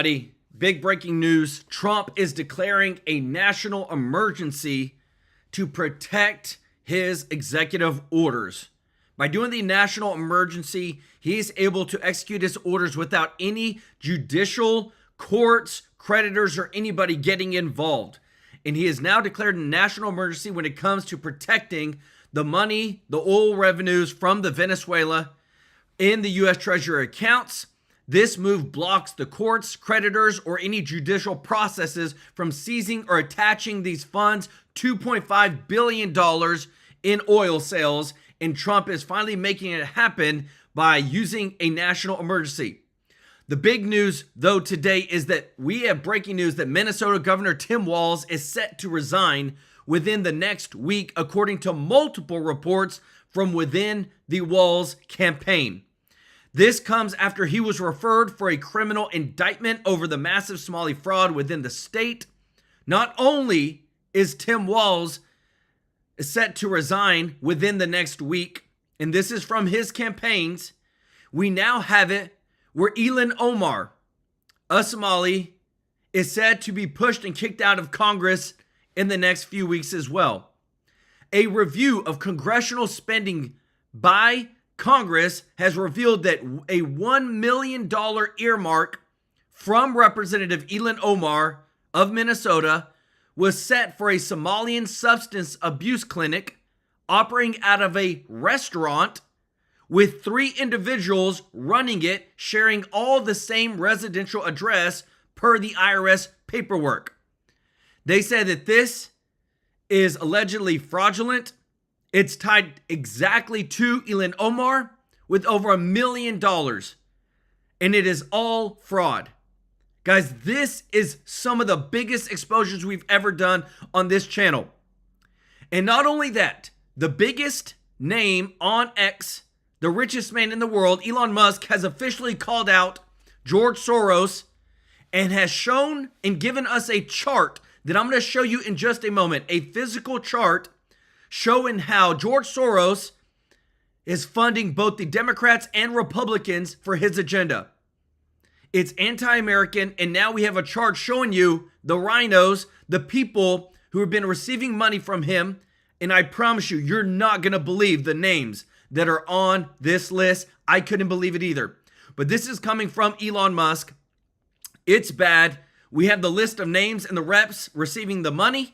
Big breaking news. Trump is declaring a national emergency to protect his executive orders. By doing the national emergency, he's able to execute his orders without any judicial courts, creditors, or anybody getting involved. And he has now declared a national emergency when it comes to protecting the money, the oil revenues from the Venezuela in the U.S. Treasury accounts. This move blocks the courts, creditors, or any judicial processes from seizing or attaching these funds, $2.5 billion in oil sales, and Trump is finally making it happen by using a national emergency. The big news, though, today is that we have breaking news that Minnesota Governor Tim Walz is set to resign within the next week, according to multiple reports from within the Walz campaign. This comes after he was referred for a criminal indictment over the massive Somali fraud within the state. Not only is Tim Walz set to resign within the next week, and this is from his campaigns, we now have it where Elon Omar, a Somali, is said to be pushed and kicked out of Congress in the next few weeks as well. A review of congressional spending by Congress has revealed that a $1 million earmark from Representative Elon Omar of Minnesota was set for a Somalian substance abuse clinic operating out of a restaurant with 3 individuals running it, sharing all the same residential address per the IRS paperwork. They said that this is allegedly fraudulent. It's tied exactly to Elon Omar with over $1 million, and it is all fraud. Guys, this is some of the biggest exposures we've ever done on this channel. And not only that, the biggest name on X, the richest man in the world, Elon Musk, has officially called out George Soros and has shown and given us a chart that I'm going to show you in just a moment, a physical chart showing how George Soros is funding both the Democrats and Republicans for his agenda. It's anti-American, and now we have a chart showing you the rhinos, the people who have been receiving money from him, and I promise you, you're not going to believe the names that are on this list. I couldn't believe it either. But this is coming from Elon Musk. It's bad. We have the list of names and the reps receiving the money.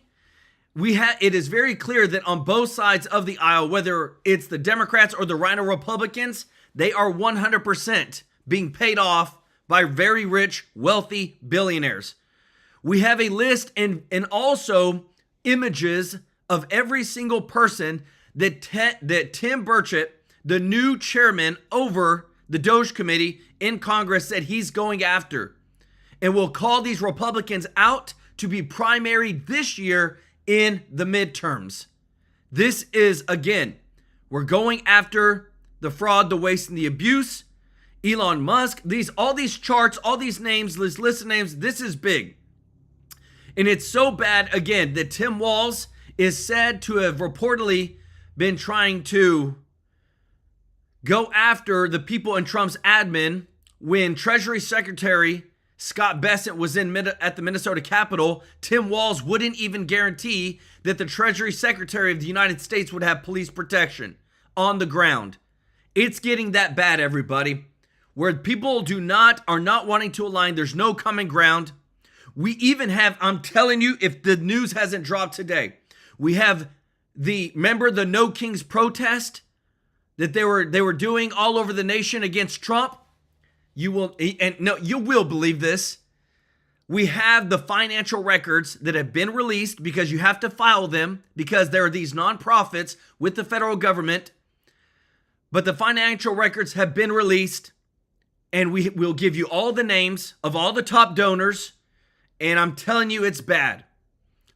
It is very clear that on both sides of the aisle, whether it's the Democrats or the Rhino Republicans, they are 100% being paid off by very rich, wealthy billionaires. We have a list and also images of every single person that Tim Burchett, the new chairman over the Doge Committee in Congress, said he's going after. And will call these Republicans out to be primaried this year in the midterms. This is, again, we're going after the fraud, the waste, and the abuse. Elon Musk, all these charts, all these names, this list of names, this is big. And it's so bad, again, that Tim Walz is said to have reportedly been trying to go after the people in Trump's admin when Treasury Secretary Scott Bessent was at the Minnesota Capitol. Tim Walz wouldn't even guarantee that the Treasury Secretary of the United States would have police protection on the ground. It's getting that bad, everybody, where people are not wanting to align. There's no common ground. We even have, I'm telling you, if the news hasn't dropped today, we have the No Kings protest that they were doing all over the nation against Trump. You will believe this. We have the financial records that have been released because you have to file them because there are these nonprofits with the federal government. But the financial records have been released, and we will give you all the names of all the top donors. And I'm telling you, it's bad.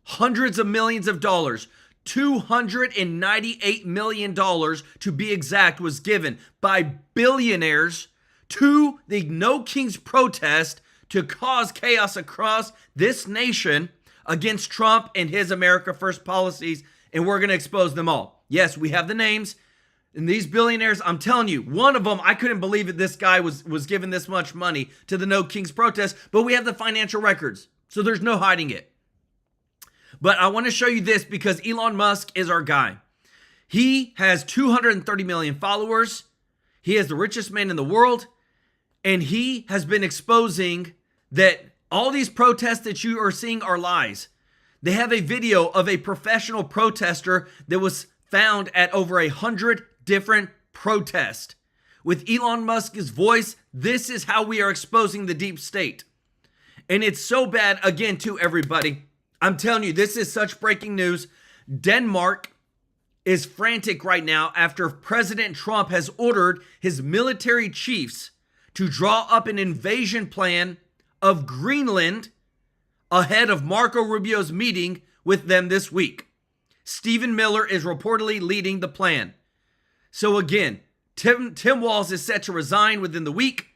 Hundreds of millions of dollars. $298 million to be exact was given by billionaires to the No Kings protest to cause chaos across this nation against Trump and his America First policies, and we're going to expose them all. Yes, we have the names. And these billionaires, I'm telling you, one of them, I couldn't believe that this guy was given this much money to the No Kings protest, but we have the financial records, so there's no hiding it. But I want to show you this because Elon Musk is our guy. He has 230 million followers. He is the richest man in the world. And he has been exposing that all these protests that you are seeing are lies. They have a video of a professional protester that was found at over 100 different protests. With Elon Musk's voice, this is how we are exposing the deep state. And it's so bad, again, to everybody. I'm telling you, this is such breaking news. Denmark is frantic right now after President Trump has ordered his military chiefs to draw up an invasion plan of Greenland ahead of Marco Rubio's meeting with them this week. Stephen Miller is reportedly leading the plan. So again, Tim Walz is set to resign within the week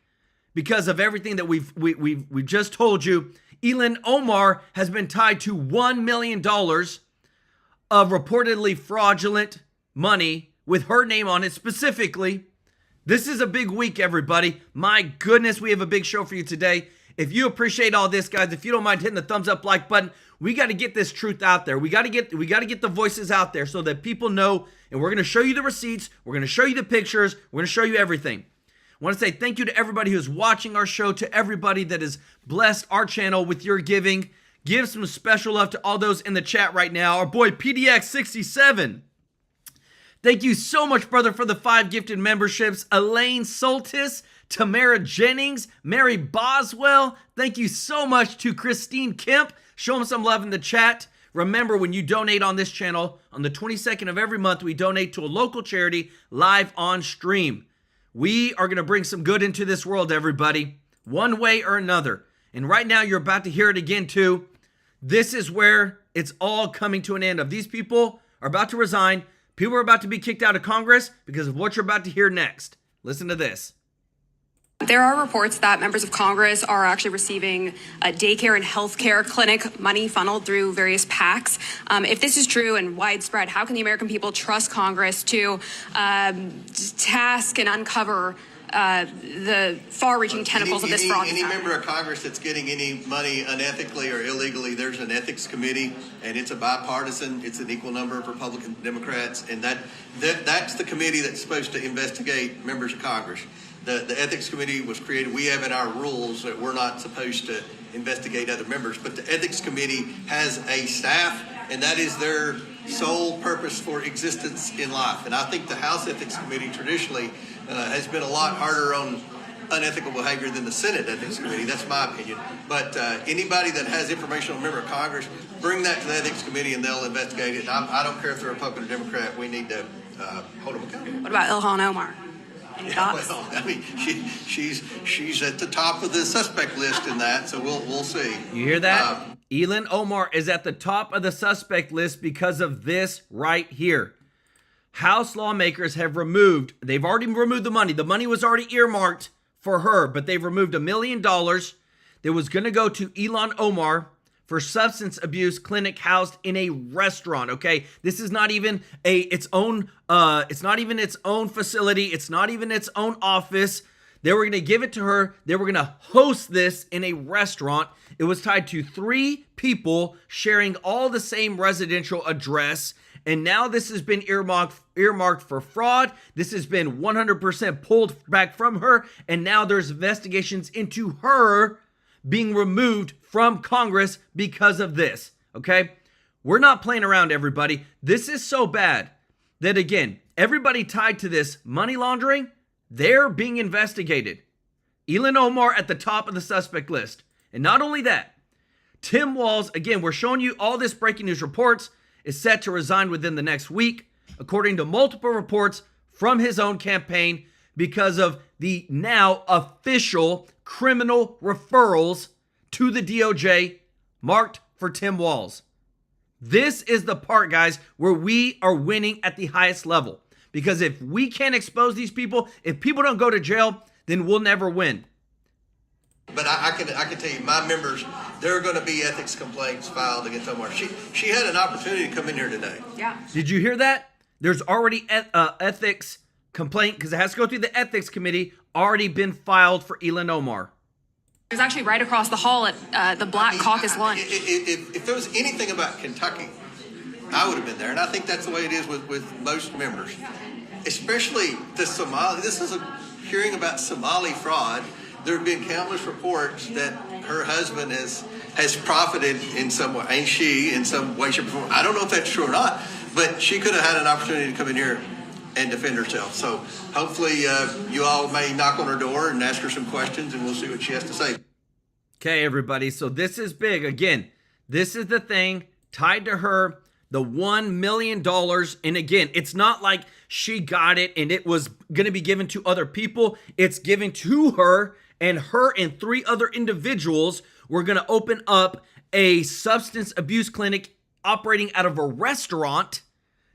because of everything that we've just told you. Ilhan Omar has been tied to $1 million of reportedly fraudulent money with her name on it specifically. This is a big week, everybody. My goodness, we have a big show for you today. If you appreciate all this, guys, if you don't mind hitting the thumbs up like button, we got to get this truth out there. We got to get the voices out there so that people know, and we're going to show you the receipts, we're going to show you the pictures, we're going to show you everything. I want to say thank you to everybody who's watching our show, to everybody that has blessed our channel with your giving. Give some special love to all those in the chat right now. Our boy PDX67. Thank you so much, brother, for the 5 gifted memberships. Elaine Soltis, Tamara Jennings, Mary Boswell. Thank you so much to Christine Kemp. Show them some love in the chat. Remember, when you donate on this channel, on the 22nd of every month, we donate to a local charity live on stream. We are going to bring some good into this world, everybody, one way or another. And right now, you're about to hear it again, too. This is where it's all coming to an end. Of these people are about to resign. People are about to be kicked out of Congress because of what you're about to hear next. Listen to this. There are reports that members of Congress are actually receiving daycare and healthcare clinic money funneled through various PACs. If this is true and widespread, how can the American people trust Congress to task and uncover the far-reaching tentacles of this fraud? Any member of Congress that's getting any money unethically or illegally, there's an ethics committee, and it's a bipartisan. It's an equal number of Republican Democrats, and that's the committee that's supposed to investigate members of Congress. The ethics committee was created. We have in our rules that we're not supposed to investigate other members, but the ethics committee has a staff, and that is their sole purpose for existence in life. And I think the House Ethics Committee traditionally has been a lot harder on unethical behavior than the Senate Ethics Committee. That's my opinion. But anybody that has information on a member of Congress, bring that to the Ethics Committee and they'll investigate it. I don't care if they're Republican or Democrat. We need to hold them accountable. What about Ilhan Omar? Any thoughts? Well, I mean, she's at the top of the suspect list in that, so we'll see. You hear that? Ilhan Omar is at the top of the suspect list because of this right here. House lawmakers have they've already removed the money. The money was already earmarked for her, but they've removed $1 million that was going to go to Ilhan Omar for substance abuse clinic housed in a restaurant. Okay, this is not even its own facility. It's not even its own office. They were going to give it to her. They were going to host this in a restaurant. It was tied to 3 people sharing all the same residential address. And now this has been earmarked for fraud. This has been 100% pulled back from her. And now there's investigations into her being removed from Congress because of this. Okay? We're not playing around, everybody. This is so bad that, again, everybody tied to this money laundering, they're being investigated. Ilhan Omar at the top of the suspect list. And not only that, Tim Walz, again, we're showing you all this breaking news reports, is set to resign within the next week, according to multiple reports from his own campaign, because of the now official criminal referrals to the DOJ marked for Tim Walz. This is the part, guys, where we are winning at the highest level. Because if we can't expose these people, if people don't go to jail, then we'll never win. But I can tell you, my members, there are going to be ethics complaints filed against Omar. She had an opportunity to come in here today. Yeah. Did you hear that? There's already ethics complaint, because it has to go through the ethics committee, already been filed for Elon Omar. It was actually right across the hall at the Black Caucus lunch. If there was anything about Kentucky, I would have been there. And I think that's the way it is with most members, especially the Somali. This is a hearing about Somali fraud. There have been countless reports that her husband has profited in some way, and she in some way, shape, or form. I don't know if that's true or not, but she could have had an opportunity to come in here and defend herself. So hopefully you all may knock on her door and ask her some questions, and we'll see what she has to say. Okay, everybody. So this is big. Again, this is the thing tied to her, the $1 million. And again, it's not like she got it and it was going to be given to other people. It's given to her and 3 other individuals were going to open up a substance abuse clinic operating out of a restaurant,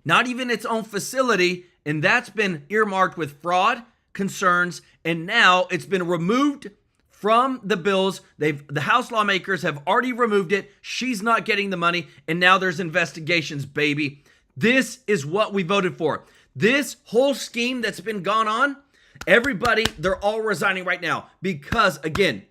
not even its own facility. And that's been earmarked with fraud concerns. And now it's been removed from the bills. The House lawmakers have already removed it. She's not getting the money. And now there's investigations, baby. This is what we voted for. This whole scheme that's been gone on, everybody, they're all resigning right now. Because again,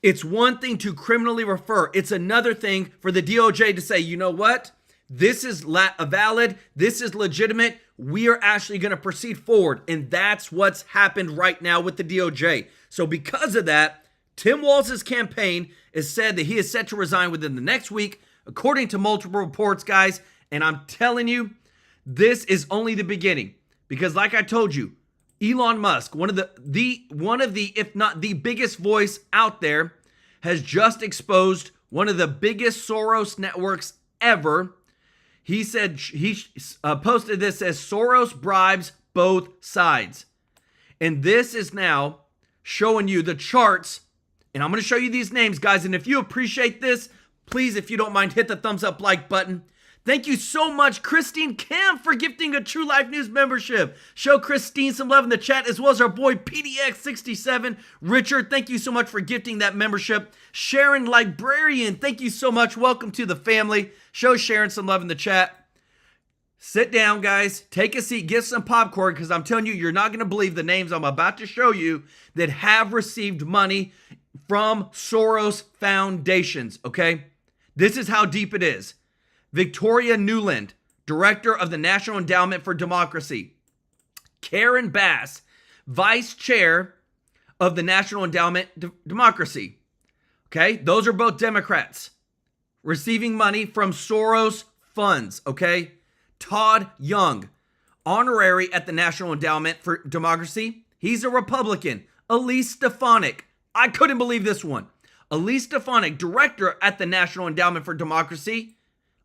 it's one thing to criminally refer. It's another thing for the DOJ to say, you know what? This is valid. This is legitimate. We are actually going to proceed forward. And that's what's happened right now with the DOJ. So because of that, Tim Walz's campaign has said that he is set to resign within the next week, according to multiple reports, guys. And I'm telling you, this is only the beginning. Because like I told you, Elon Musk, one of the if not the biggest voice out there, has just exposed one of the biggest Soros networks ever. He said, he posted this as Soros bribes both sides. And this is now showing you the charts. And I'm going to show you these names, guys. And if you appreciate this, please, if you don't mind, hit the thumbs up like button. Thank you so much, Christine Kim, for gifting a True Life News membership. Show Christine some love in the chat, as well as our boy PDX67. Richard, thank you so much for gifting that membership. Sharon Librarian, thank you so much. Welcome to the family. Show Sharon some love in the chat. Sit down, guys. Take a seat. Get some popcorn, because I'm telling you, you're not going to believe the names I'm about to show you that have received money from Soros foundations, okay? This is how deep it is. Victoria Newland, director of the National Endowment for Democracy. Karen Bass, vice chair of the National Endowment Democracy. Okay, those are both Democrats receiving money from Soros funds, okay? Todd Young, honorary at the National Endowment for Democracy. He's a Republican. Elise Stefanik, I couldn't believe this one. Elise Stefanik, director at the National Endowment for Democracy.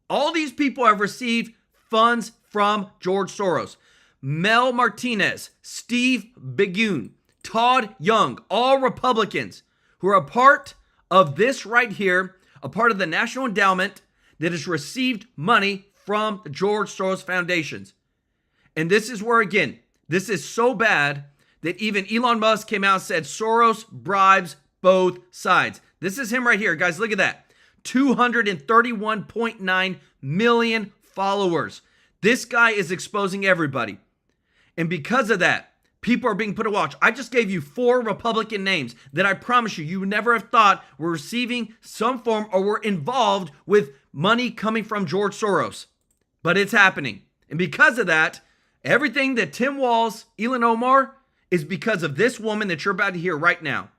All these people have received funds from George Soros. Mel Martinez, Steve Bigun, Todd Young, all Republicans who are a part of this right here, a part of the National Endowment that has received money from the George Soros foundations. And this is where, again, this is so bad that even Elon Musk came out and said Soros bribes both sides. This is him right here, guys. Look at that. 231.9 million followers. This guy is exposing everybody. And because of that, people are being put to watch. I just gave you 4 Republican names that I promise you, you would never have thought were receiving some form or were involved with money coming from George Soros. But it's happening. And because of that, everything that Tim Walz, Elon Omar, is because of this woman that you're about to hear right now.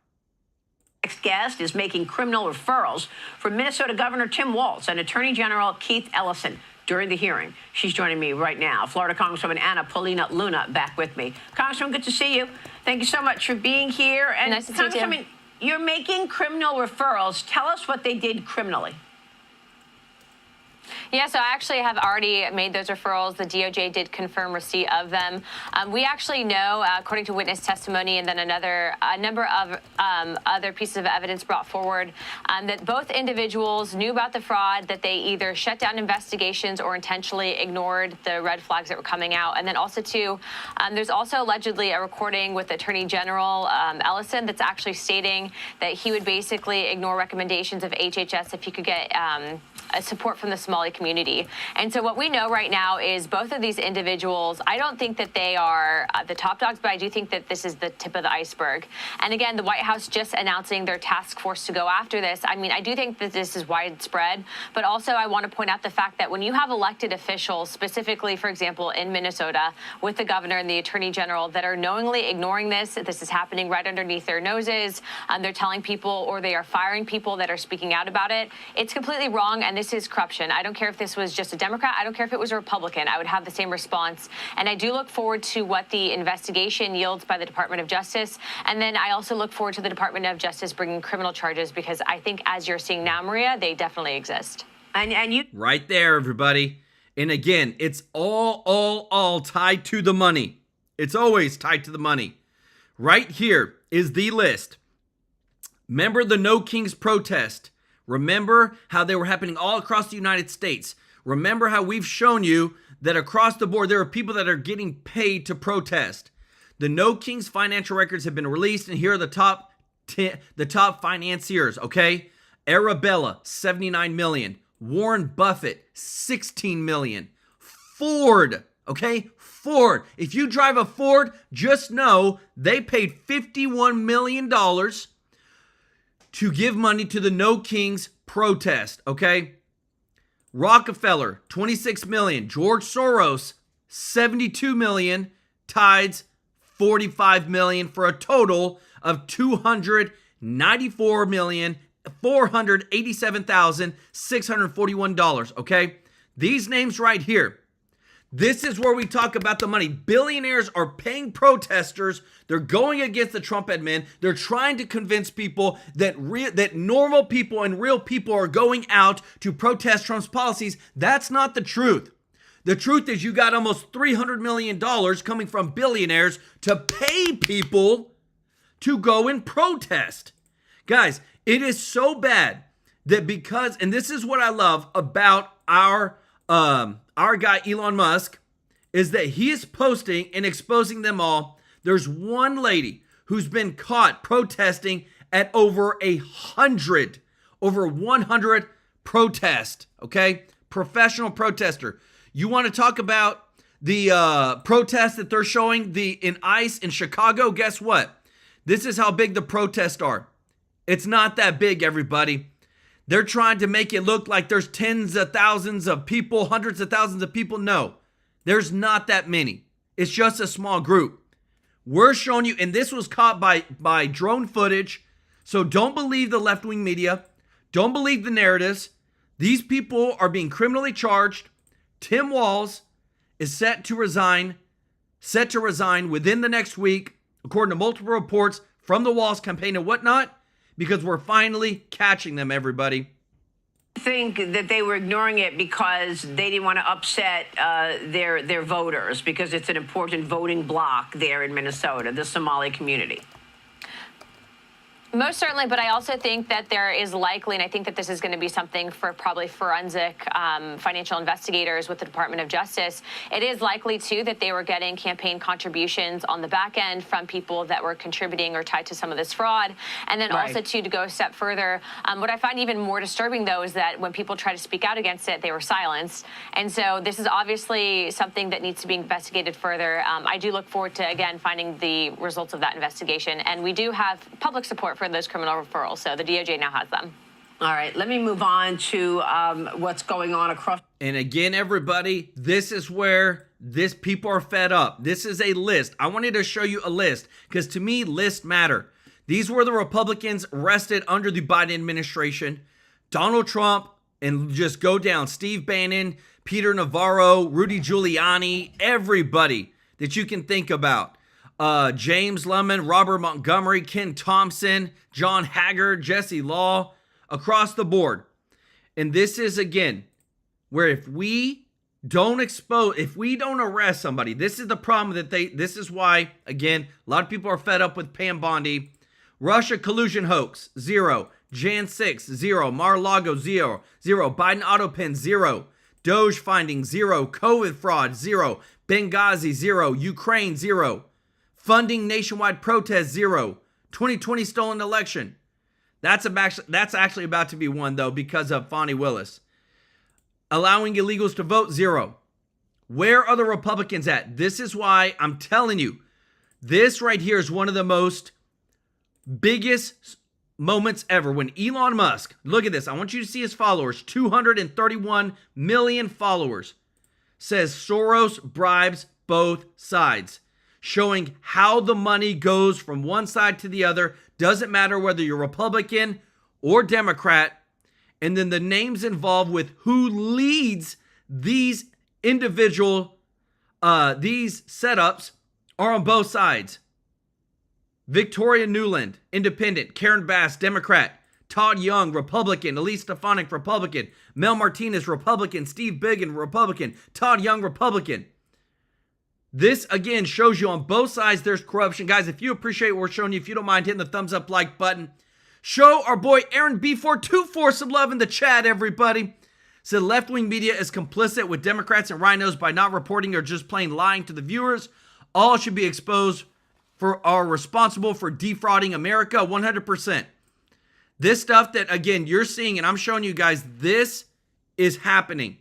Next guest is making criminal referrals for Minnesota Governor Tim Walz and Attorney General Keith Ellison during the hearing. She's joining me right now. Florida Congresswoman Anna Paulina Luna back with me. Congresswoman, good to see you. Thank you so much for being here. And nice to see you. Congresswoman, you're making criminal referrals. Tell us what they did criminally. Yeah, so I actually have already made those referrals. The DOJ did confirm receipt of them. We actually know, according to witness testimony and then a number of other pieces of evidence brought forward, that both individuals knew about the fraud, that they either shut down investigations or intentionally ignored the red flags that were coming out. And then also, too, there's also allegedly a recording with Attorney General Ellison that's actually stating that he would basically ignore recommendations of HHS if he could get support from the Somali community. And so what we know right now is both of these individuals, I don't think that they are the top dogs, but I do think that this is the tip of the iceberg. And again, the White House just announcing their task force to go after this. I mean, I do think that this is widespread, but also I want to point out the fact that when you have elected officials, specifically, for example, in Minnesota, with the governor and the attorney general that are knowingly ignoring this is happening right underneath their noses. They're telling people, or they are firing people that are speaking out about it. It's completely wrong, and this is corruption. I don't care if this was just a Democrat. I don't care if it was a Republican. I would have the same response. And I do look forward to what the investigation yields by the Department of Justice. And then I also look forward to the Department of Justice bringing criminal charges, because I think, as you're seeing now, Maria, they definitely exist. And you Right there, everybody. And again, it's all tied to the money. It's always tied to the money. Right here is the list. Remember the No Kings protest. Remember how they were happening all across the United States. Remember how we've shown you that across the board, there are people that are getting paid to protest. The No Kings financial records have been released, and here are the top financiers, okay? Arabella, $79 million. Warren Buffett, $16 million. Ford, okay? Ford. If you drive a Ford, just know they paid $51 million to give money to the No Kings protest, okay? Rockefeller, $26 million. George Soros, $72 million. Tides, $45 million, for a total of $294,487,641, okay? These names right here. This is where we talk about the money. Billionaires are paying protesters. They're going against the Trump admin. They're trying to convince people that normal people and real people are going out to protest Trump's policies. That's not the truth. The truth is you got almost $300 million coming from billionaires to pay people to go and protest. Guys, it is so bad that because, and this is what I love about our guy Elon Musk, is that he is posting and exposing them all. There's one lady who's been caught protesting at over 100 protests, okay? Professional protester. You want to talk about the protests that they're showing in ICE in Chicago? Guess what? This is how big the protests are. It's not that big, everybody. They're trying to make it look like there's tens of thousands of people, hundreds of thousands of people. No, there's not that many. It's just a small group. We're showing you, and this was caught by drone footage. So don't believe the left-wing media. Don't believe the narratives. These people are being criminally charged. Tim Walz is set to resign within the next week, according to multiple reports from the Walz campaign and whatnot, because we're finally catching them, everybody. I think that they were ignoring it because they didn't want to upset their voters, because it's an important voting bloc there in Minnesota, the Somali community. Most certainly, but I also think that there is likely, and I think that this is going to be something for probably forensic financial investigators with the Department of Justice. It is likely, too, that they were getting campaign contributions on the back end from people that were contributing or tied to some of this fraud. And then also, too, to go a step further, what I find even more disturbing, though, is that when people try to speak out against it, they were silenced. And so this is obviously something that needs to be investigated further. I do look forward to, again, finding the results of that investigation. And we do have public support for those criminal referrals, so the DOJ now has them. All right, let me move on to what's going on across. And again, everybody, this is where people are fed up. This is a list. I wanted to show you a list because to me, lists matter. These were the Republicans arrested under the Biden administration. Donald Trump, and just go down. Steve Bannon, Peter Navarro, Rudy Giuliani, everybody that you can think about. James Lemon, Robert Montgomery, Ken Thompson, John Haggard, Jesse Law, across the board. And this is, again, where if we don't arrest somebody, this is the problem this is why, again, a lot of people are fed up with Pam Bondi. Russia collusion hoax, 0. Jan 6, 0. Mar-a-Lago, 0. Biden auto pen, 0. Doge findings, 0. COVID fraud, 0. Benghazi, 0. Ukraine, 0. Funding nationwide protest, 0. 2020 stolen election. That's actually about to be won, though, because of Fani Willis. Allowing illegals to vote, 0. Where are the Republicans at? This is why I'm telling you, this right here is one of the most biggest moments ever. When Elon Musk, look at this, I want you to see his followers, 231 million followers, says Soros bribes both sides, showing how the money goes from one side to the other. Doesn't matter whether you're Republican or Democrat. And then the names involved with who leads these individual, these setups are on both sides. Victoria Nuland, Independent. Karen Bass, Democrat. Todd Young, Republican. Elise Stefanik, Republican. Mel Martinez, Republican. Steve Biggan, Republican. Todd Young, Republican. This, again, shows you on both sides there's corruption. Guys, if you appreciate what we're showing you, if you don't mind hitting the thumbs up like button, show our boy Aaron B424 some love in the chat, everybody. Said left-wing media is complicit with Democrats and rhinos by not reporting or just plain lying to the viewers. All should be exposed for are responsible for defrauding America 100%. This stuff that, again, you're seeing, and I'm showing you guys, this is happening.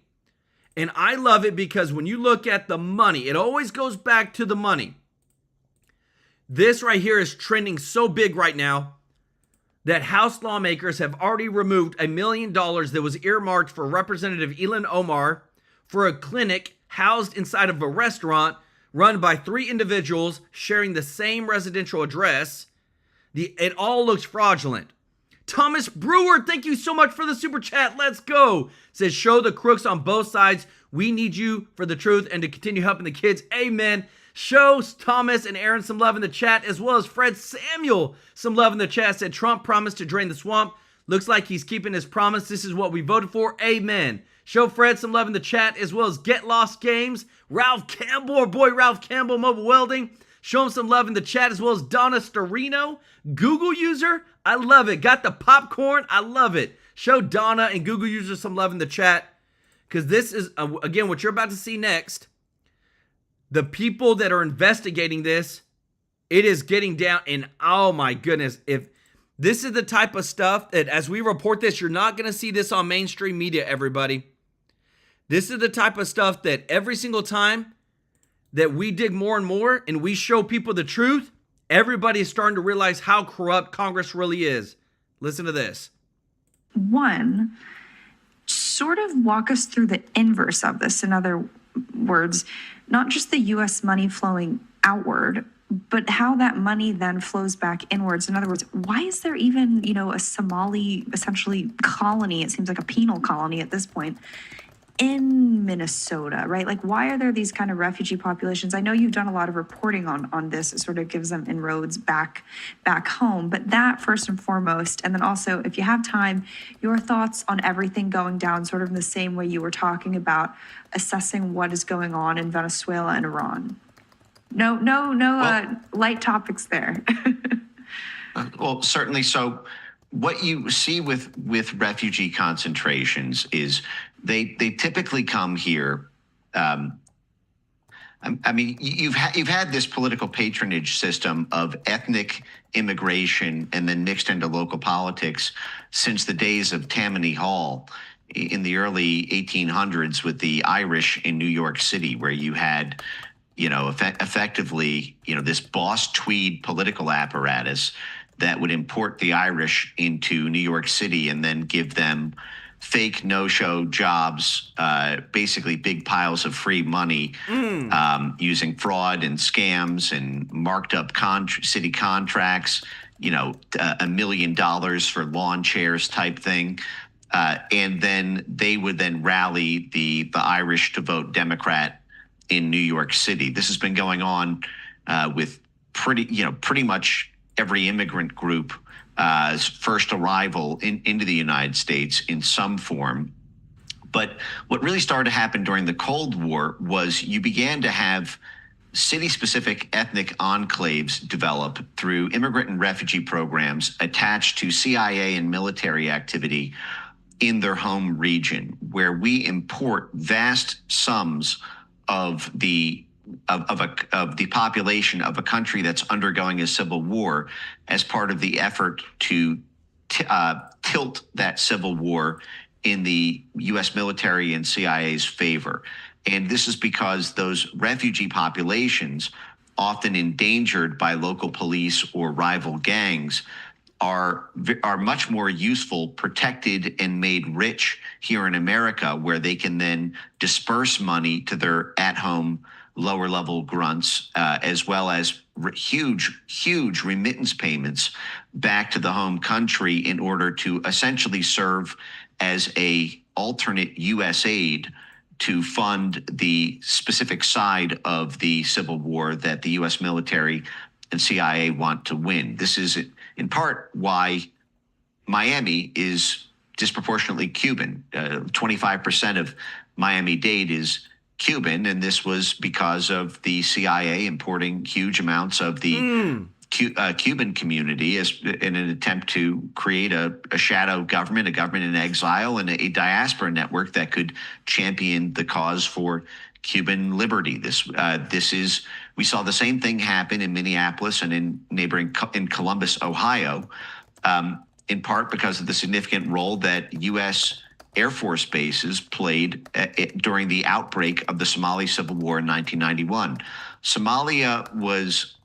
And I love it because when you look at the money, it always goes back to the money. This right here is trending so big right now that House lawmakers have already removed $1 million that was earmarked for Representative Ilhan Omar for a clinic housed inside of a restaurant run by 3 individuals sharing the same residential address. It all looks fraudulent. Thomas Brewer, thank you so much for the super chat. Let's go. Says, show the crooks on both sides. We need you for the truth and to continue helping the kids. Amen. Show Thomas and Aaron some love in the chat, as well as Fred Samuel some love in the chat. Said, Trump promised to drain the swamp. Looks like he's keeping his promise. This is what we voted for. Amen. Show Fred some love in the chat, as well as Get Lost Games. Ralph Campbell, our boy Ralph Campbell, Mobile Welding. Show him some love in the chat, as well as Donna Storino, Google user. I love it. Got the popcorn. I love it. Show Donna and Google user some love in the chat, because this is, again, what you're about to see next. The people that are investigating this, it is getting down, and oh my goodness, if this is the type of stuff that as we report this, you're not going to see this on mainstream media, everybody. This is the type of stuff that every single time that we dig more and more and we show people the truth, everybody is starting to realize how corrupt Congress really is. Listen to this. One, sort of walk us through the inverse of this. In other words, not just the U.S. money flowing outward, but how that money then flows back inwards. In other words, why is there even, a Somali, essentially, colony? It seems like a penal colony at this point in Minnesota, right? Like, why are there these kind of refugee populations? I know you've done a lot of reporting on this. It sort of gives them inroads back home, but that first and foremost. And then also, if you have time, your thoughts on everything going down sort of in the same way you were talking about assessing what is going on in Venezuela and Iran. No, light topics there. Well, certainly. So what you see with refugee concentrations is they typically come here. I mean, you've had this political patronage system of ethnic immigration and then mixed into local politics since the days of Tammany Hall in the early 1800s with the Irish in New York City, where you had, effectively, this Boss Tweed political apparatus that would import the Irish into New York City and then give them fake no-show jobs, basically big piles of free money, using fraud and scams and marked up city contracts, $1 million for lawn chairs type thing. And then they would then rally the Irish to vote Democrat in New York City. This has been going on with pretty much every immigrant group first arrival into the United States in some form. But what really started to happen during the Cold War was you began to have city-specific ethnic enclaves develop through immigrant and refugee programs attached to CIA and military activity in their home region, where we import vast sums of the population of a country that's undergoing a civil war as part of the effort to tilt that civil war in the U.S. military and CIA's favor. And this is because those refugee populations, often endangered by local police or rival gangs, are much more useful, protected, and made rich here in America, where they can then disperse money to their at-home lower level grunts, as well as huge remittance payments back to the home country in order to essentially serve as a alternate U.S. aid to fund the specific side of the civil war that the U.S. military and CIA want to win. This is in part why Miami is disproportionately Cuban. 25% of Miami-Dade is Cuban, and this was because of the CIA importing huge amounts of the Cuban community as in an attempt to create a shadow government, a government in exile, and a diaspora network that could champion the cause for Cuban liberty. We saw the same thing happen in Minneapolis and in Columbus, Ohio, in part because of the significant role that U.S. Air Force bases played during the outbreak of the Somali Civil War in 1991. Somalia was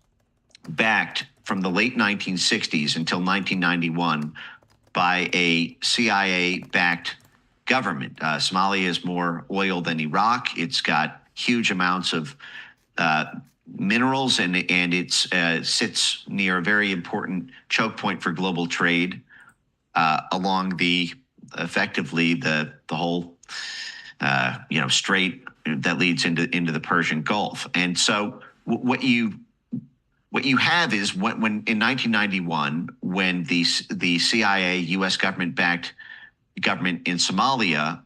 backed from the late 1960s until 1991 by a CIA-backed government. Somalia is more oil than Iraq. It's got huge amounts of minerals, and it sits near a very important choke point for global trade along effectively the whole strait that leads into the Persian Gulf. And so what you have is when in 1991, when the CIA U.S. government-backed government in Somalia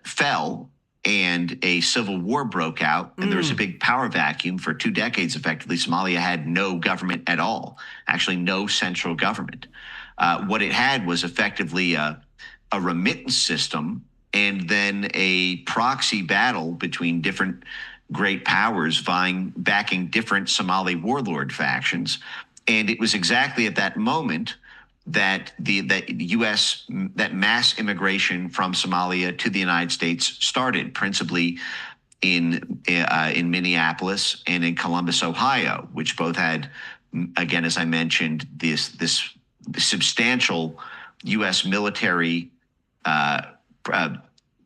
fell and a civil war broke out, and there was a big power vacuum for 2 decades. Effectively, Somalia had no government at all, actually no central government. What it had was effectively a remittance system and then a proxy battle between different great powers backing different Somali warlord factions. And it was exactly at that moment that that mass immigration from Somalia to the United States started, principally in Minneapolis and in Columbus, Ohio, which both had, again, as I mentioned, this substantial U.S. military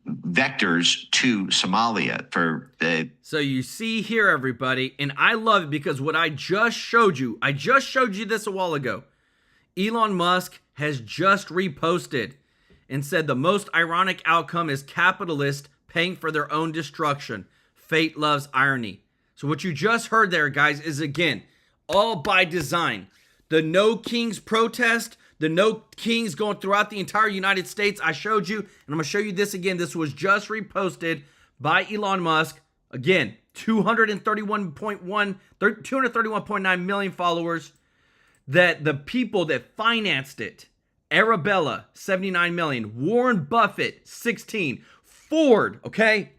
vectors to Somalia. So you see here, everybody, and I love it because what I just showed you this a while ago. Elon Musk has just reposted and said the most ironic outcome is capitalists paying for their own destruction. Fate loves irony. So what you just heard there, guys, is again, all by design. The No Kings protest, the No Kings going throughout the entire United States. I showed you, and I'm going to show you this again. This was just reposted by Elon Musk. Again, 231.9 million followers. That the people that financed it, Arabella, 79 million, Warren Buffett, 16, Ford, okay?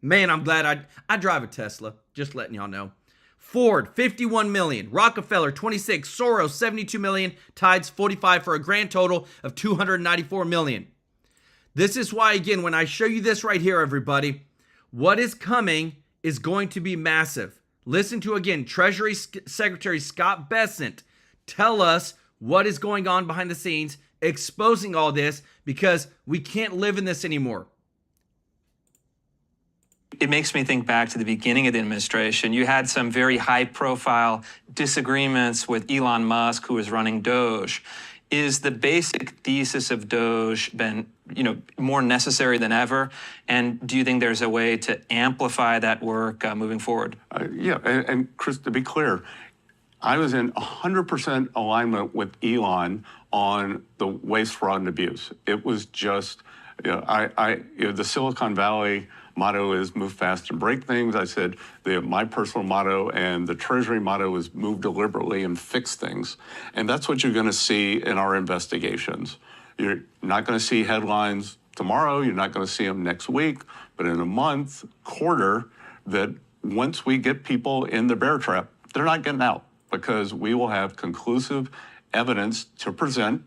Man, I'm glad I drive a Tesla, just letting y'all know. Ford, 51 million, Rockefeller, 26, Soros, 72 million, Tides, 45 for a grand total of 294 million. This is why, again, when I show you this right here, everybody, what is coming is going to be massive. Listen to, again, Treasury Secretary Scott Bessent tell us what is going on behind the scenes, exposing all this, because we can't live in this anymore. It makes me think back to the beginning of the administration. You had some very high-profile disagreements with Elon Musk, who was running Doge. Is the basic thesis of Doge been, more necessary than ever? And do you think there's a way to amplify that work moving forward? Yeah, and Chris, to be clear, I was in 100% alignment with Elon on the waste, fraud, and abuse. It was just, the Silicon Valley motto is move fast and break things. I said my personal motto and the Treasury motto is move deliberately and fix things. And that's what you're going to see in our investigations. You're not going to see headlines tomorrow. You're not going to see them next week. But in a month, quarter, that once we get people in the bear trap, they're not getting out because we will have conclusive evidence to present.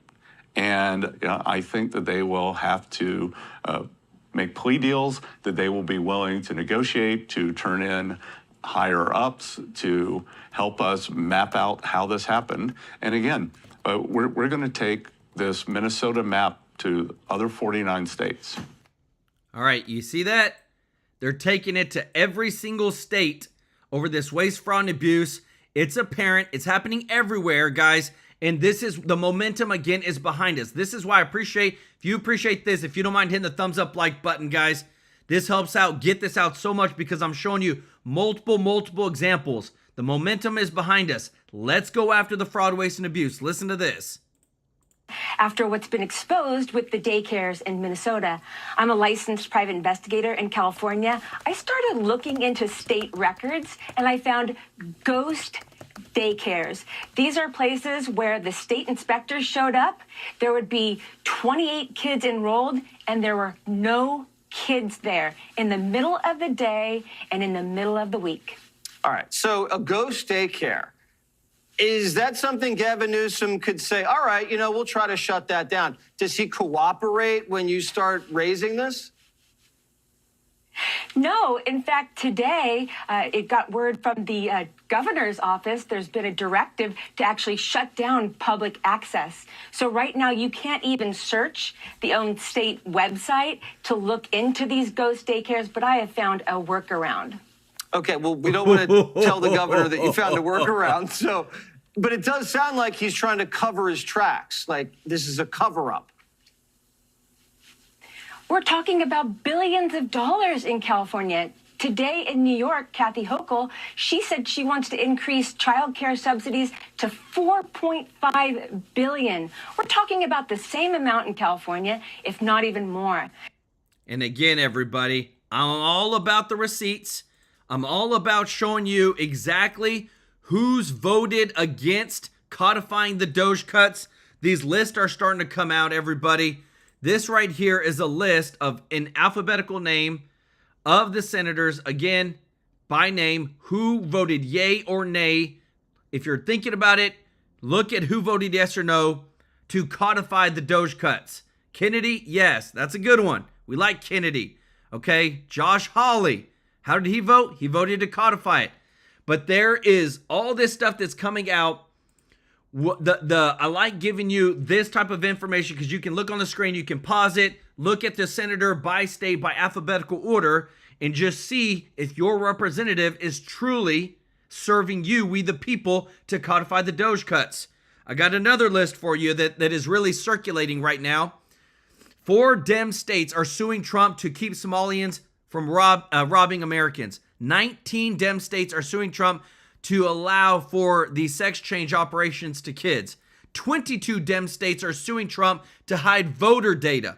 And I think that they will have to make plea deals, that they will be willing to negotiate, to turn in higher ups, to help us map out how this happened. And again, we're going to take this Minnesota map to other 49 states. All right, you see that? They're taking it to every single state over this waste, fraud, and abuse. It's apparent. It's happening everywhere, guys. And this is the momentum, again, is behind us. This is why I appreciate, if you appreciate this, if you don't mind hitting the thumbs up like button, guys, this helps out, get this out so much because I'm showing you multiple examples. The momentum is behind us. Let's go after the fraud, waste, and abuse. Listen to this. After what's been exposed with the daycares in Minnesota, I'm a licensed private investigator in California. I started looking into state records and I found ghost daycares. These are places where the state inspectors showed up. There would be 28 kids enrolled and there were no kids there in the middle of the day and in the middle of the week. All right, so a ghost daycare. Is that something Gavin Newsom could say, all right, we'll try to shut that down? Does he cooperate when you start raising this? No, in fact, today it got word from the governor's office. There's been a directive to actually shut down public access. So right now you can't even search the own state website to look into these ghost daycares, but I have found a workaround. Okay, well, we don't want to tell the governor that you found a workaround. But it does sound like he's trying to cover his tracks, like this is a cover-up. We're talking about billions of dollars in California. Today in New York, Kathy Hochul, she said she wants to increase child care subsidies to $4.5 billion. We're talking about the same amount in California, if not even more. And again, everybody, I'm all about the receipts. I'm all about showing you exactly who's voted against codifying the Doge cuts. These lists are starting to come out, everybody. This right here is a list of an alphabetical name of the senators, again, by name, who voted yay or nay. If you're thinking about it, look at who voted yes or no to codify the Doge cuts. Kennedy, yes, that's a good one. We like Kennedy. Okay, Josh Hawley. How did he vote? He voted to codify it. But there is all this stuff that's coming out. I like giving you this type of information because you can look on the screen, you can pause it, look at the senator by state, by alphabetical order, and just see if your representative is truly serving you, we the people, to codify the Doge cuts. I got another list for you that is really circulating right now. 4 Dem states are suing Trump to keep Somalians from robbing Americans. 19 Dem states are suing Trump to allow for the sex change operations to kids. 22 Dem states are suing Trump to hide voter data.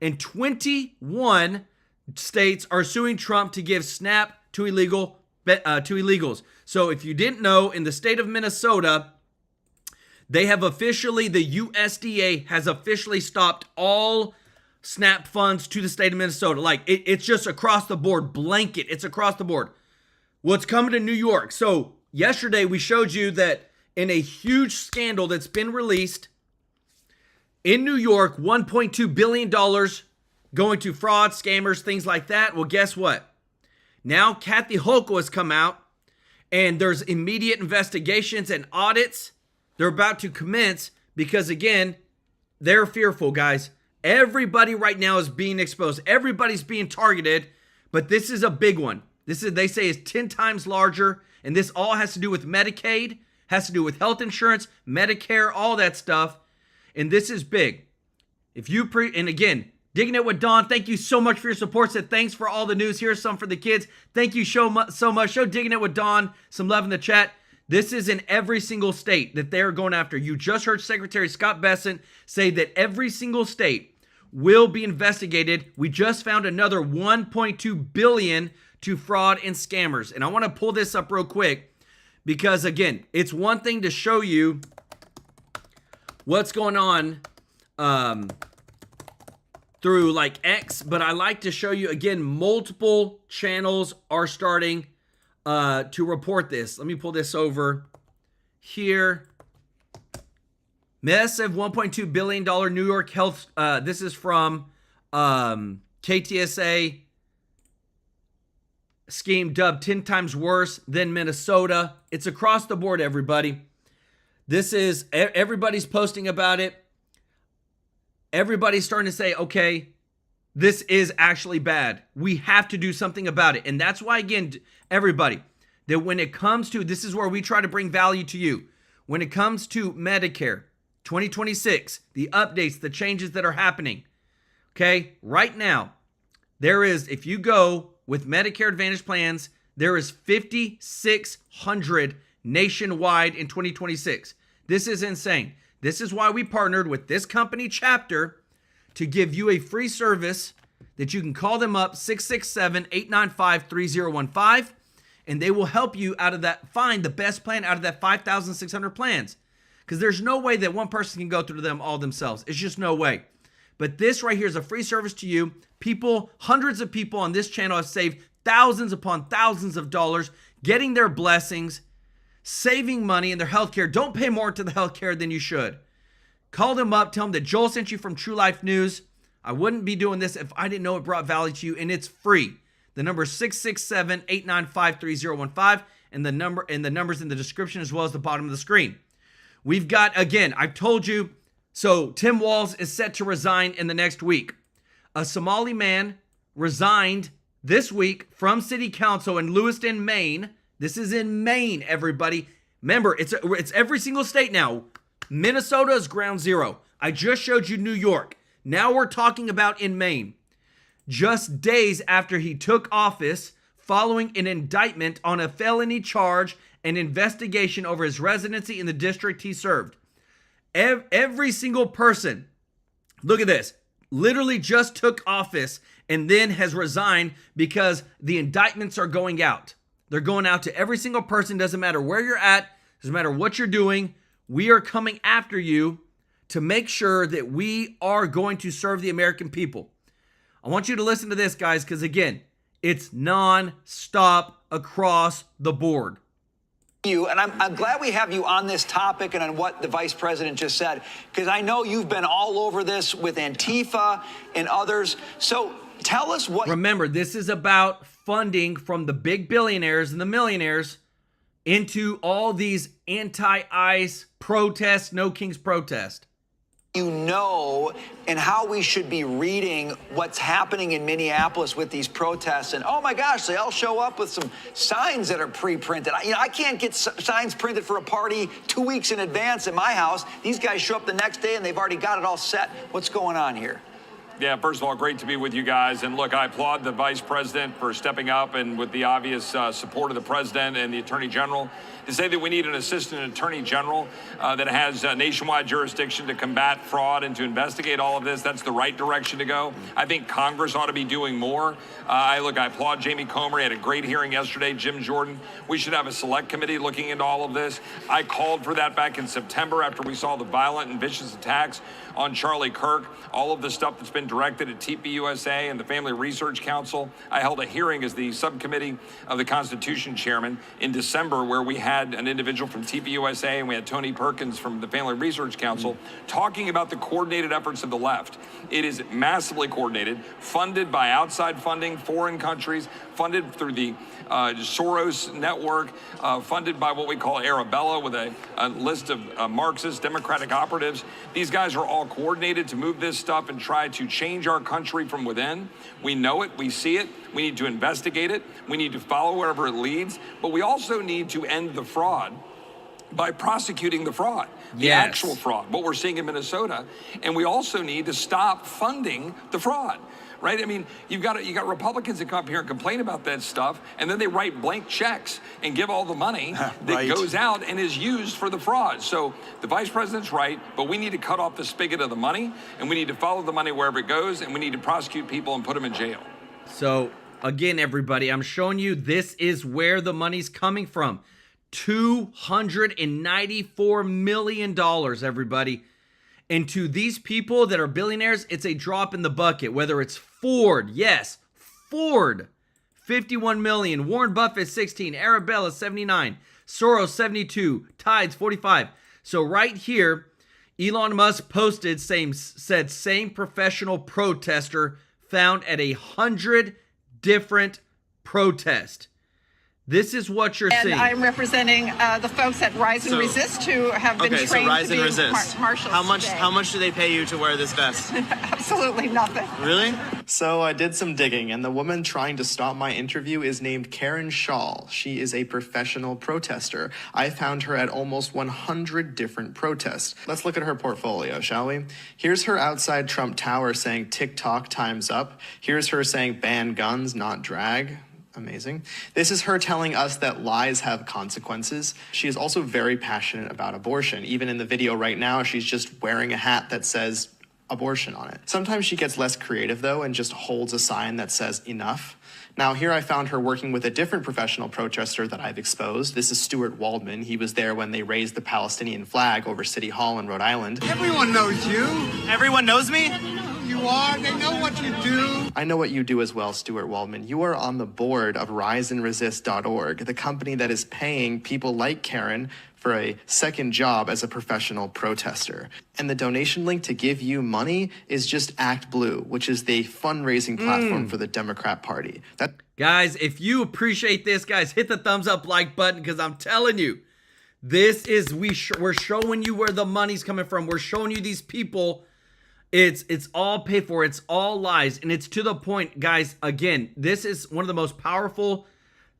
And 21 states are suing Trump to give SNAP to illegals. So if you didn't know, in the state of Minnesota, they have officially, the USDA has officially stopped all SNAP funds to the state of Minnesota. Like, it's just across the board, blanket. It's across the board. What's coming to New York? So yesterday we showed you that in a huge scandal that's been released in New York, $1.2 billion going to fraud, scammers, things like that. Well, guess what? Now Kathy Hochul has come out and there's immediate investigations and audits. They're about to commence because, again, they're fearful, guys. Everybody right now is being exposed. Everybody's being targeted, but this is a big one. This is, they say, is 10 times larger, and this all has to do with Medicaid, has to do with health insurance, Medicare, all that stuff, and this is big. If you and again, Digging It with Don, thank you so much for your support. Said thanks for all the news. Here's some for the kids. Thank you so much. Show Digging It with Don some love in the chat. This is in every single state that they're going after. You just heard Secretary Scott Bessent say that every single state will be investigated. We just found another $1.2 billion to fraud and scammers. And I want to pull this up real quick because, again, it's one thing to show you what's going on through like X, but I like to show you, again, multiple channels are starting to report this. Let me pull this over here. Massive $1.2 billion New York health. This is from KTSA scheme dubbed 10 times worse than Minnesota. It's across the board, everybody. This is, everybody's posting about it. Everybody's starting to say, okay, this is actually bad. We have to do something about it. And that's why, again, everybody, that when it comes to, this is where we try to bring value to you. When it comes to Medicare 2026, the updates, the changes that are happening, okay, right now, there is, if you go with Medicare Advantage plans, there is 5,600 nationwide in 2026. This is insane. This is why we partnered with this company chapter to give you a free service that you can call them up, 667-895-3015, and they will help you out of that, find the best plan out of that 5,600 plans. Because there's no way that one person can go through them all themselves. It's just no way. But this right here is a free service to you. People, hundreds of people on this channel have saved thousands upon thousands of dollars, getting their blessings, saving money in their healthcare. Don't pay more to the healthcare than you should. Call them up. Tell them that Joel sent you from TrueLife News. I wouldn't be doing this if I didn't know it brought value to you, and it's free. The number is 667-895-3015, and the numbers in the description as well as the bottom of the screen. We've got, again, I've told you, so Tim Walz is set to resign in the next week. A Somali man resigned this week from city council in Lewiston, Maine. This is in Maine, everybody. Remember, it's every single state now. Minnesota is ground zero. I just showed you New York. Now we're talking about in Maine. Just days after he took office, following an indictment on a felony charge and investigation over his residency in the district he served. Every single person, look at this, literally just took office and then has resigned because the indictments are going out. They're going out to every single person. Doesn't matter where you're at. Doesn't matter what you're doing. We are coming after you to make sure that we are going to serve the American people. I want you to listen to this, guys, because again, it's non-stop across the board. And I'm glad we have you on this topic and on what the vice president just said, because I know you've been all over this with Antifa and others. So tell us what... Remember, this is about funding from the big billionaires and the millionaires into all these anti-ICE protests, No Kings protest. You know, and how we should be reading what's happening in Minneapolis with these protests. And oh my gosh, they all show up with some signs that are pre-printed. I can't get signs printed for a party 2 weeks in advance in my house. These guys show up the next day and they've already got it all set. What's going on here? Yeah, first of all, great to be with you guys. And look, I applaud the vice president for stepping up and with the obvious support of the president and the attorney general to say that we need an assistant attorney general that has nationwide jurisdiction to combat fraud and to investigate all of this. That's the right direction to go. I think Congress ought to be doing more. I applaud Jamie Comer. He had a great hearing yesterday. Jim Jordan. We should have a select committee looking into all of this. I called for that back in September after we saw the violent and vicious attacks on Charlie Kirk, all of the stuff that's been directed at TPUSA and the Family Research Council. I held a hearing as the subcommittee of the Constitution chairman in December where we had an individual from TPUSA and we had Tony Perkins from the Family Research Council talking about the coordinated efforts of the left. It is massively coordinated, funded by outside funding, foreign countries, funded through the Soros network, funded by what we call Arabella with a list of Marxist Democratic operatives. These guys are all coordinated to move this stuff and try to change our country from within. We know it. We see it. We need to investigate it. We need to follow wherever it leads. But we also need to end the fraud by prosecuting the fraud, the actual fraud, what we're seeing in Minnesota. And we also need to stop funding the fraud. Right? I mean, you got Republicans that come up here and complain about that stuff, and then they write blank checks and give all the money that goes out and is used for the fraud. So the vice president's right, but we need to cut off the spigot of the money, and we need to follow the money wherever it goes, and we need to prosecute people and put them in jail. So again, everybody, I'm showing you this is where the money's coming from. $294 million, everybody. And to these people that are billionaires, it's a drop in the bucket. Whether it's Ford, yes, Ford, 51 million. Warren Buffett, 16. Arabella, 79. Soros, 72. Tides, 45. So right here Elon Musk posted said same professional protester found at 100 different protests. This is what you're seeing. And I'm representing the folks at Rise and Resist who have been trained so Rise to and be Resist. marshals. How much do they pay you to wear this vest? Absolutely nothing. Really? So I did some digging, and the woman trying to stop my interview is named Karen Shaw. She is a professional protester. I found her at almost 100 different protests. Let's look at her portfolio, shall we? Here's her outside Trump Tower saying TikTok time's up. Here's her saying ban guns, not drag. Amazing. This is her telling us that lies have consequences. She is also very passionate about abortion. Even in the video right now, she's just wearing a hat that says abortion on it. Sometimes she gets less creative, though, and just holds a sign that says enough. Now, here I found her working with a different professional protester that I've exposed. This is Stuart Waldman. He was there when they raised the Palestinian flag over City Hall in Rhode Island. Everyone knows you. Everyone knows me? You are. They know what you do. I know what you do as well, Stuart Waldman. You are on the board of riseandresist.org, the company that is paying people like Karen for a second job as a professional protester. And the donation link to give you money is just Act Blue, which is the fundraising platform for the Democrat Party. Guys, if you appreciate this, guys, hit the thumbs up like button, because I'm telling you, this is, we're showing you where the money's coming from. We're showing you these people. It's all paid for. It's all lies. And it's to the point, guys, again, this is one of the most powerful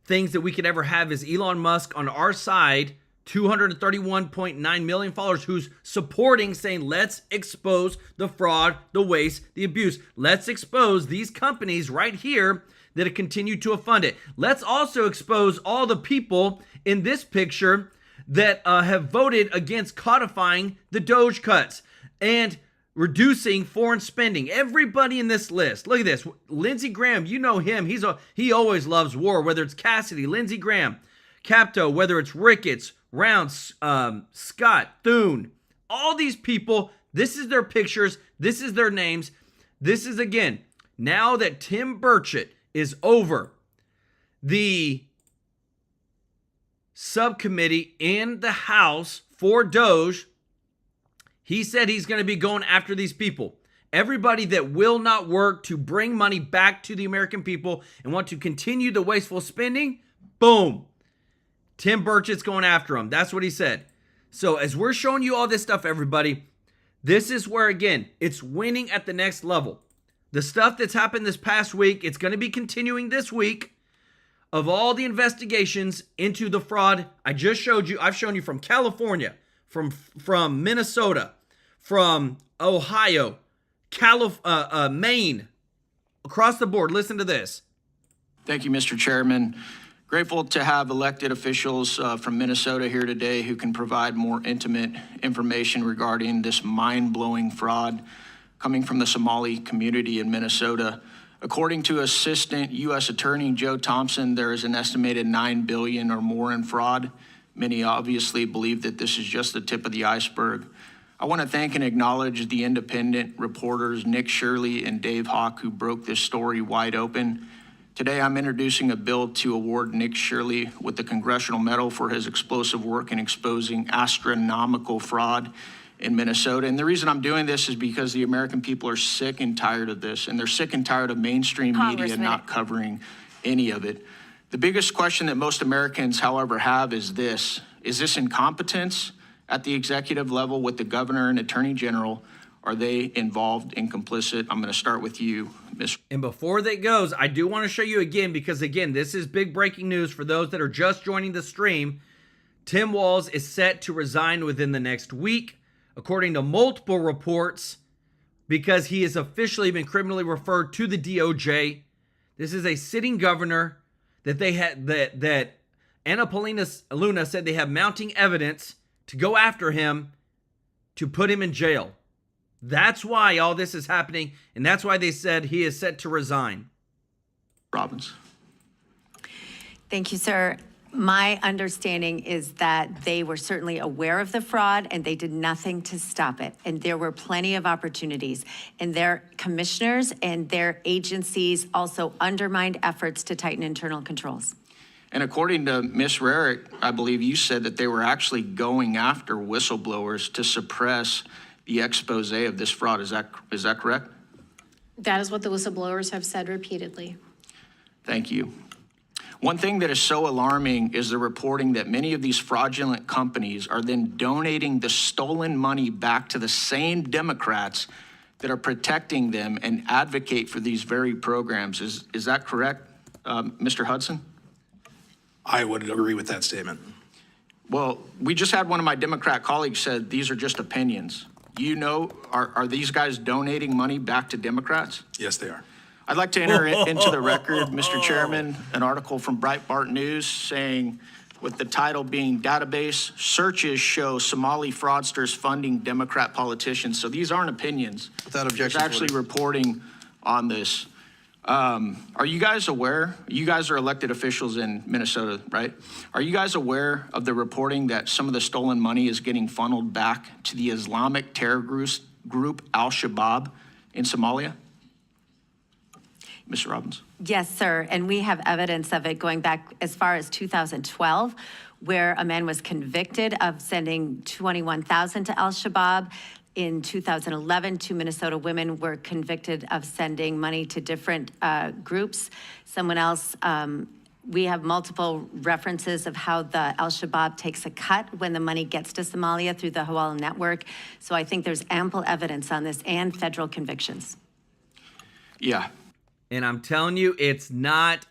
things that we could ever have is Elon Musk on our side, 231.9 million followers, who's supporting, saying, let's expose the fraud, the waste, the abuse. Let's expose these companies right here that have continued to fund it. Let's also expose all the people in this picture that have voted against codifying the Doge cuts and reducing foreign spending. Everybody in this list. Look at this. Lindsey Graham, you know him. He always loves war, whether it's Cassidy, Lindsey Graham, Capto, whether it's Ricketts, Rounds, Scott, Thune. All these people, this is their pictures. This is their names. This is, again, now that Tim Burchett is over the subcommittee in the House for Doge, he said he's going to be going after these people. Everybody that will not work to bring money back to the American people and want to continue the wasteful spending, boom. Tim Burchett's going after him. That's what he said. So as we're showing you all this stuff, everybody, this is where, again, it's winning at the next level. The stuff that's happened this past week, it's going to be continuing this week of all the investigations into the fraud I just showed you. I've shown you from California, from Minnesota, from Ohio, Maine, across the board. Listen to this. Thank you, Mr. Chairman. Grateful to have elected officials from Minnesota here today who can provide more intimate information regarding this mind-blowing fraud coming from the Somali community in Minnesota. According to Assistant U.S. Attorney Joe Thompson, there is an estimated $9 billion or more in fraud. Many obviously believe that this is just the tip of the iceberg. I want to thank and acknowledge the independent reporters Nick Shirley and Dave Hawk who broke this story wide open. Today, I'm introducing a bill to award Nick Shirley with the Congressional Medal for his explosive work in exposing astronomical fraud in Minnesota. And the reason I'm doing this is because the American people are sick and tired of this, and they're sick and tired of mainstream media not covering any of it. The biggest question that most Americans, however, have is this: is this incompetence at the executive level with the governor and attorney general? Are they involved and complicit? I'm going to start with you, Ms. And before that goes, I do want to show you again, because again, this is big breaking news for those that are just joining the stream. Tim Walz is set to resign within the next week, according to multiple reports, because he has officially been criminally referred to the DOJ. This is a sitting governor that they had, that Anna Luna said they have mounting evidence to go after him to put him in jail. That's why all this is happening, and that's why they said he is set to resign. Robbins. Thank you, sir. My understanding is that they were certainly aware of the fraud and they did nothing to stop it. And there were plenty of opportunities. And their commissioners and their agencies also undermined efforts to tighten internal controls. And according to Ms. Rarick, I believe you said that they were actually going after whistleblowers to suppress the expose of this fraud. Is that correct? That is what the whistleblowers have said repeatedly. Thank you. One thing that is so alarming is the reporting that many of these fraudulent companies are then donating the stolen money back to the same Democrats that are protecting them and advocate for these very programs. Is that correct, Mr. Hudson? I would agree with that statement. Well, we just had one of my Democrat colleagues said these are just opinions. You know, are these guys donating money back to Democrats? Yes, they are. I'd like to enter into the record, Mr. Chairman, an article from Breitbart News saying, with the title being Database Searches Show Somali Fraudsters Funding Democrat Politicians. So these aren't opinions. Without objection. There's actually reporting on this. Are you guys aware? You guys are elected officials in Minnesota, right? Are you guys aware of the reporting that some of the stolen money is getting funneled back to the Islamic terror group Al-Shabaab in Somalia? Mr. Robbins. Yes, sir. And we have evidence of it going back as far as 2012, where a man was convicted of sending $21,000 to Al-Shabaab. In 2011, 2 Minnesota women were convicted of sending money to different groups. Someone else, we have multiple references of how the Al-Shabaab takes a cut when the money gets to Somalia through the Hawala network. So I think there's ample evidence on this and federal convictions. Yeah. And I'm telling you, it's not,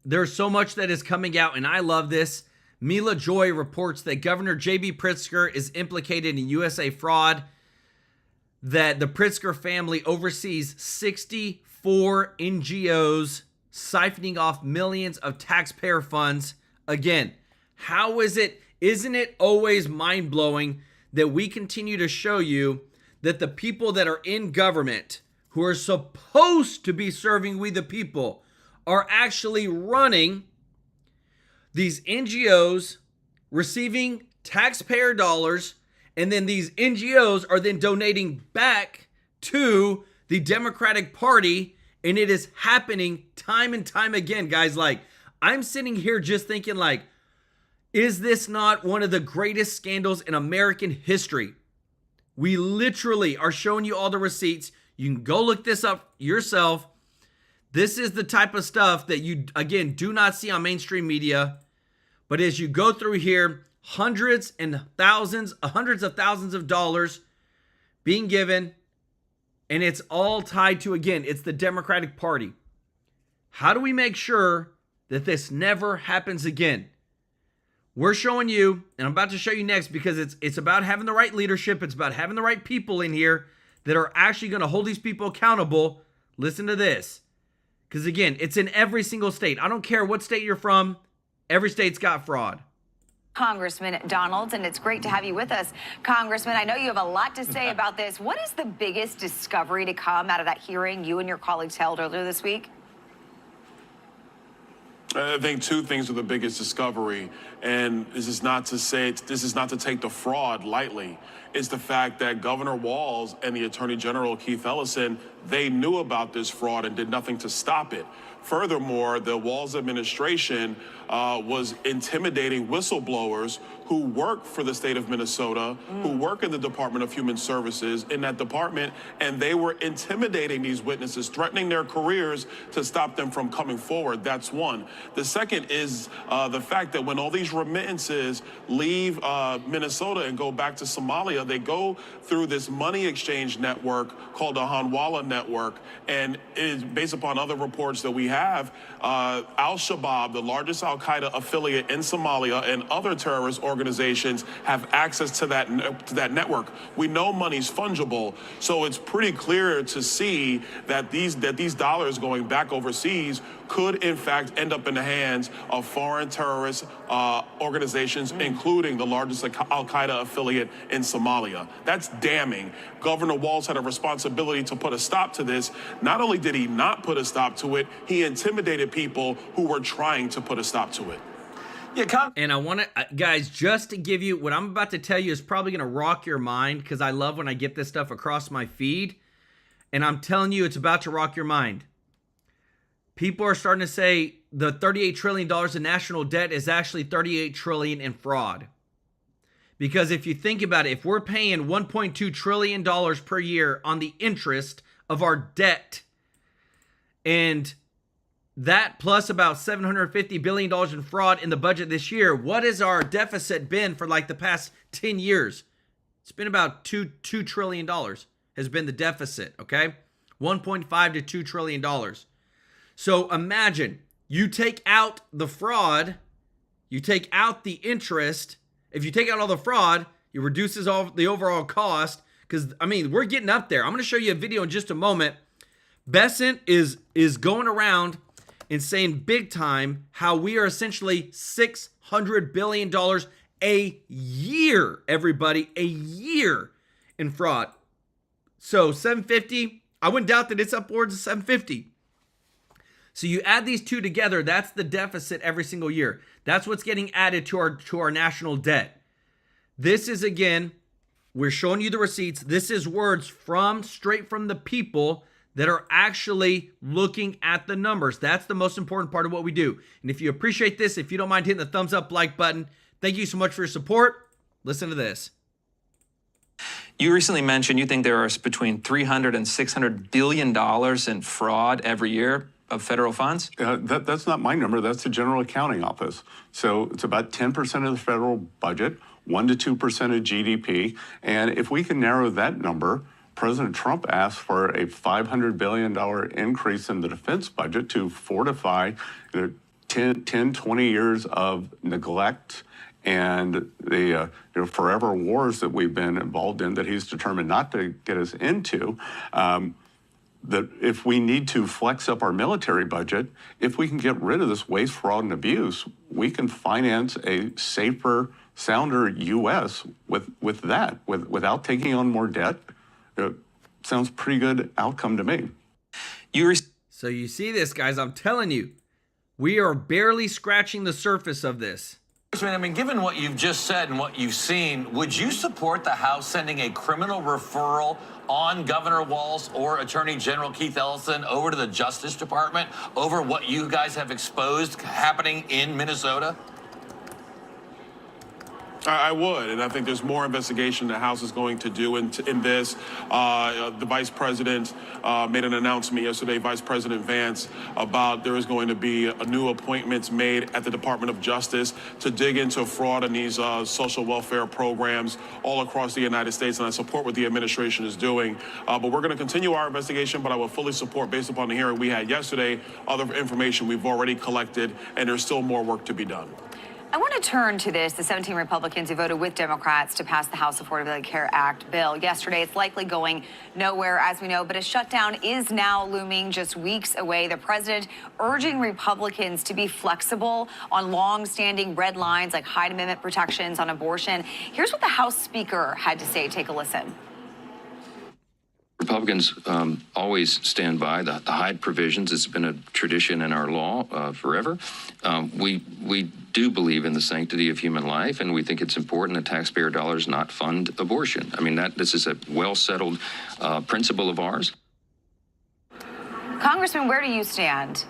there's so much that is coming out, and I love this. Mila Joy reports that Governor J.B. Pritzker is implicated in USA fraud, that the Pritzker family oversees 64 NGOs siphoning off millions of taxpayer funds. Again, isn't it always mind-blowing that we continue to show you that the people that are in government who are supposed to be serving we the people are actually running these NGOs, receiving taxpayer dollars, and then these NGOs are then donating back to the Democratic Party, and it is happening time and time again, guys. Like, I'm sitting here just thinking, like, is this not one of the greatest scandals in American history? We literally are showing you all the receipts. You can go look this up yourself. This is the type of stuff that you, again, do not see on mainstream media. But as you go through here, hundreds of thousands of dollars being given, and it's all tied to, again, it's the Democratic Party. How do we make sure that this never happens again? We're showing you, and I'm about to show you next, because it's about having the right leadership. It's about having the right people in here that are actually going to hold these people accountable. Listen to this. Because again, it's in every single state. I don't care what state you're from. Every state's got fraud. Congressman Donalds, and it's great to have you with us. Congressman, I know you have a lot to say about this. What is the biggest discovery to come out of that hearing you and your colleagues held earlier this week? I think two things are the biggest discovery, and this is not to take the fraud lightly. It's the fact that Governor Walz and the Attorney General Keith Ellison, they knew about this fraud and did nothing to stop it. Furthermore, the Walz administration was intimidating whistleblowers who work for the state of Minnesota, who work in the Department of Human Services in that department, and they were intimidating these witnesses, threatening their careers to stop them from coming forward. That's one. The second is the fact that when all these remittances leave Minnesota and go back to Somalia, they go through this money exchange network called the Hawala network, and it is based upon other reports that we have, Al-Shabaab, the largest Al-Qaeda affiliate in Somalia, and other terrorist organizations have access to that network. We know money's fungible, so it's pretty clear to see that these dollars going back overseas could in fact end up in the hands of foreign terrorist organizations, including the largest Al-Qaeda affiliate in Somalia. That's damning. Governor Walz had a responsibility to put a stop to this. Not only did he not put a stop to it, he intimidated people who were trying to put a stop to it. And I want to, guys, just to give you, what I'm about to tell you is probably going to rock your mind, because I love when I get this stuff across my feed. And I'm telling you, it's about to rock your mind. People are starting to say the $38 trillion in national debt is actually $38 trillion in fraud. Because if you think about it, if we're paying $1.2 trillion per year on the interest of our debt, and that plus about $750 billion in fraud in the budget this year, what has our deficit been for like the past 10 years? It's been about $2 trillion has been the deficit, okay? 1.5 to $2 trillion. So imagine you take out the fraud, you take out the interest. If you take out all the fraud, it reduces all the overall cost. Because, I mean, we're getting up there. I'm going to show you a video in just a moment. Bessent is going around and saying big time how we are essentially $600 billion a year, everybody, a year in fraud. So 750, I wouldn't doubt that it's upwards of 750. So you add these two together, that's the deficit every single year. That's what's getting added to our national debt. This is, again, we're showing you the receipts. This is words straight from the people that are actually looking at the numbers. That's the most important part of what we do. And if you appreciate this, if you don't mind hitting the thumbs up like button, thank you so much for your support. Listen to this. You recently mentioned you think there are between $300 and $600 billion in fraud every year of federal funds? That's not my number. That's the General Accounting Office. So it's about 10% of the federal budget, 1 to 2% of GDP. And if we can narrow that number, President Trump asked for a $500 billion increase in the defense budget to fortify 10, 20 years of neglect and the forever wars that we've been involved in that he's determined not to get us into. That if we need to flex up our military budget, if we can get rid of this waste, fraud, and abuse, we can finance a safer, sounder U.S. with that, without taking on more debt. It sounds pretty good outcome to me. So you see this, guys, I'm telling you, we are barely scratching the surface of this. I mean, given what you've just said and what you've seen, would you support the House sending a criminal referral on Governor Walz or Attorney General Keith Ellison over to the Justice Department over what you guys have exposed happening in Minnesota? I would, and I think there's more investigation the House is going to do in this. The Vice President made an announcement yesterday, Vice President Vance, about there is going to be a new appointments made at the Department of Justice to dig into fraud in these social welfare programs all across the United States, and I support what the administration is doing. But we're going to continue our investigation, but I will fully support, based upon the hearing we had yesterday, other information we've already collected, and there's still more work to be done. I want to turn to this. The 17 Republicans who voted with Democrats to pass the House Affordability Care Act bill yesterday. It's likely going nowhere, as we know, but a shutdown is now looming just weeks away. The president urging Republicans to be flexible on long-standing red lines like Hyde Amendment protections on abortion. Here's what the House Speaker had to say. Take a listen. Republicans always stand by the Hyde provisions. It's been a tradition in our law forever. We do believe in the sanctity of human life, and we think it's important that taxpayer dollars not fund abortion. I mean, this is a well-settled principle of ours. Congressman, where do you stand?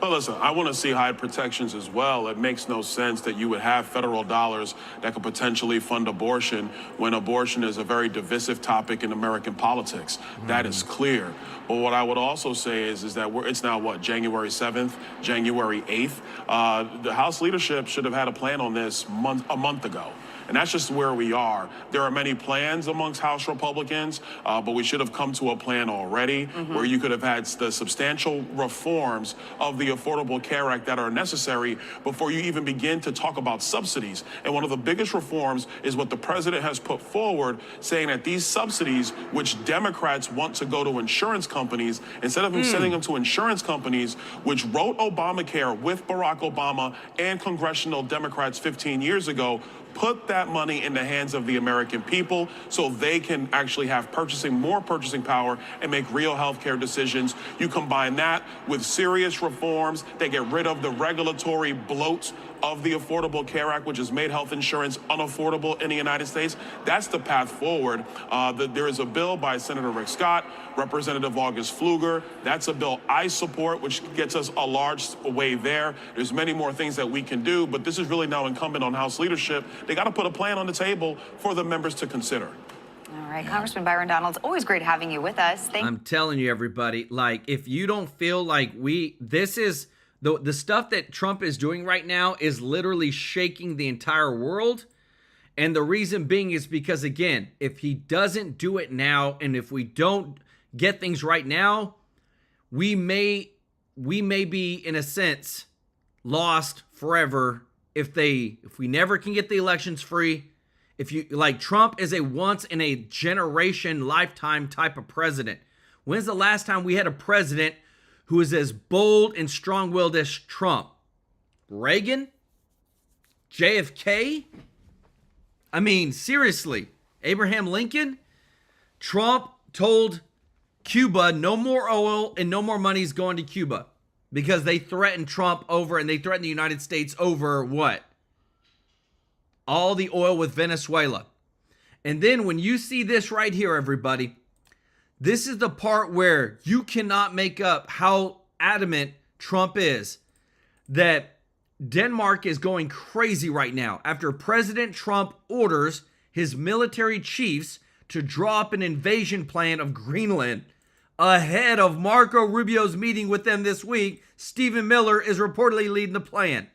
Well, listen, I want to see Hyde protections as well. It makes no sense that you would have federal dollars that could potentially fund abortion when abortion is a very divisive topic in American politics. That is clear. But what I would also say is that it's now, what, January 7th, January 8th? The House leadership should have had a plan on this a month ago. And that's just where we are. There are many plans amongst House Republicans, but we should have come to a plan already where you could have had the substantial reforms of the Affordable Care Act that are necessary before you even begin to talk about subsidies. And one of the biggest reforms is what the president has put forward, saying that these subsidies, which Democrats want to go to insurance companies, instead of sending them to insurance companies, which wrote Obamacare with Barack Obama and congressional Democrats 15 years ago, put that money in the hands of the American people so they can actually have more purchasing power and make real healthcare decisions. You combine that with serious reforms that get rid of the regulatory bloat of the Affordable Care Act, which has made health insurance unaffordable in the United States. That's the path forward. There is a bill by Senator Rick Scott, Representative August Pfluger. That's a bill I support, which gets us a large way there. There's many more things that we can do, but this is really now incumbent on House leadership. They got to put a plan on the table for the members to consider. All right, Congressman Byron Donalds, always great having you with us. I'm telling you, everybody, like, if you don't feel like this is the stuff that Trump is doing right now is literally shaking the entire world. And the reason being is because, again, if he doesn't do it now, and if we don't get things right now, we may be, in a sense, lost forever if we never can get the elections free. If you like, Trump is a once in a generation lifetime type of president. When's the last time we had a president who is as bold and strong-willed as Trump? Reagan? JFK? I mean, seriously, Abraham Lincoln? Trump told Cuba no more oil and no more money is going to Cuba because they threatened Trump over, and they threatened the United States over what? All the oil with Venezuela. And then when you see this right here, everybody, this is the part where you cannot make up how adamant Trump is that Denmark is going crazy right now after President Trump orders his military chiefs to draw up an invasion plan of Greenland ahead of Marco Rubio's meeting with them this week. Stephen Miller is reportedly leading the plan.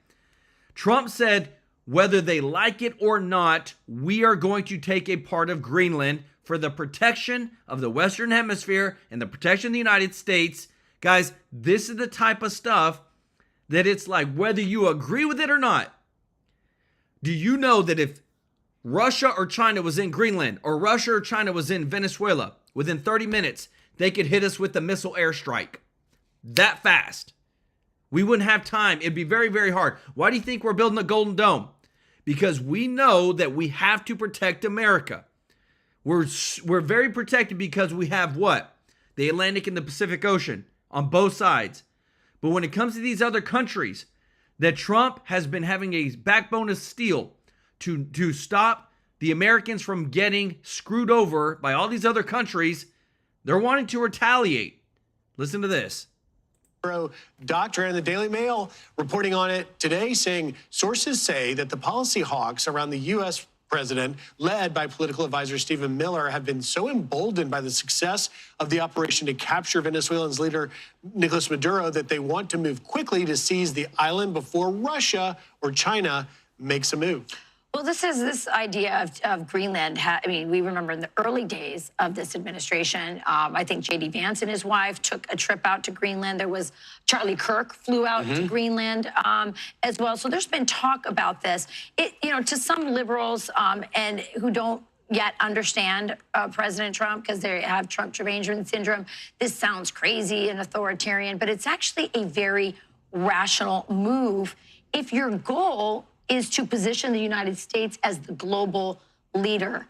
Trump said, whether they like it or not, we are going to take a part of Greenland for the protection of the Western Hemisphere and the protection of the United States. Guys, this is the type of stuff that it's like, whether you agree with it or not. Do you know that if Russia or China was in Greenland, or Russia or China was in Venezuela, within 30 minutes, they could hit us with the missile airstrike? That fast. We wouldn't have time. It'd be very, very hard. Why do you think we're building a Golden Dome? Because we know that we have to protect America. We're very protected because we have what? The Atlantic and the Pacific Ocean on both sides. But when it comes to these other countries that Trump has been having a backbone of steel to stop the Americans from getting screwed over by all these other countries, they're wanting to retaliate. Listen to this. Doctor and the Daily Mail reporting on it today, saying sources say that the policy hawks around the U.S. president, led by political advisor Stephen Miller, have been so emboldened by the success of the operation to capture Venezuela's leader, Nicolas Maduro, that they want to move quickly to seize the island before Russia or China makes a move. Well, this idea of Greenland. I mean, we remember in the early days of this administration, I think J.D. Vance and his wife took a trip out to Greenland. There was Charlie Kirk flew out to Greenland as well. So there's been talk about this. To some liberals and who don't yet understand President Trump because they have Trump derangement syndrome, this sounds crazy and authoritarian, but it's actually a very rational move if your goal is to position the United States as the global leader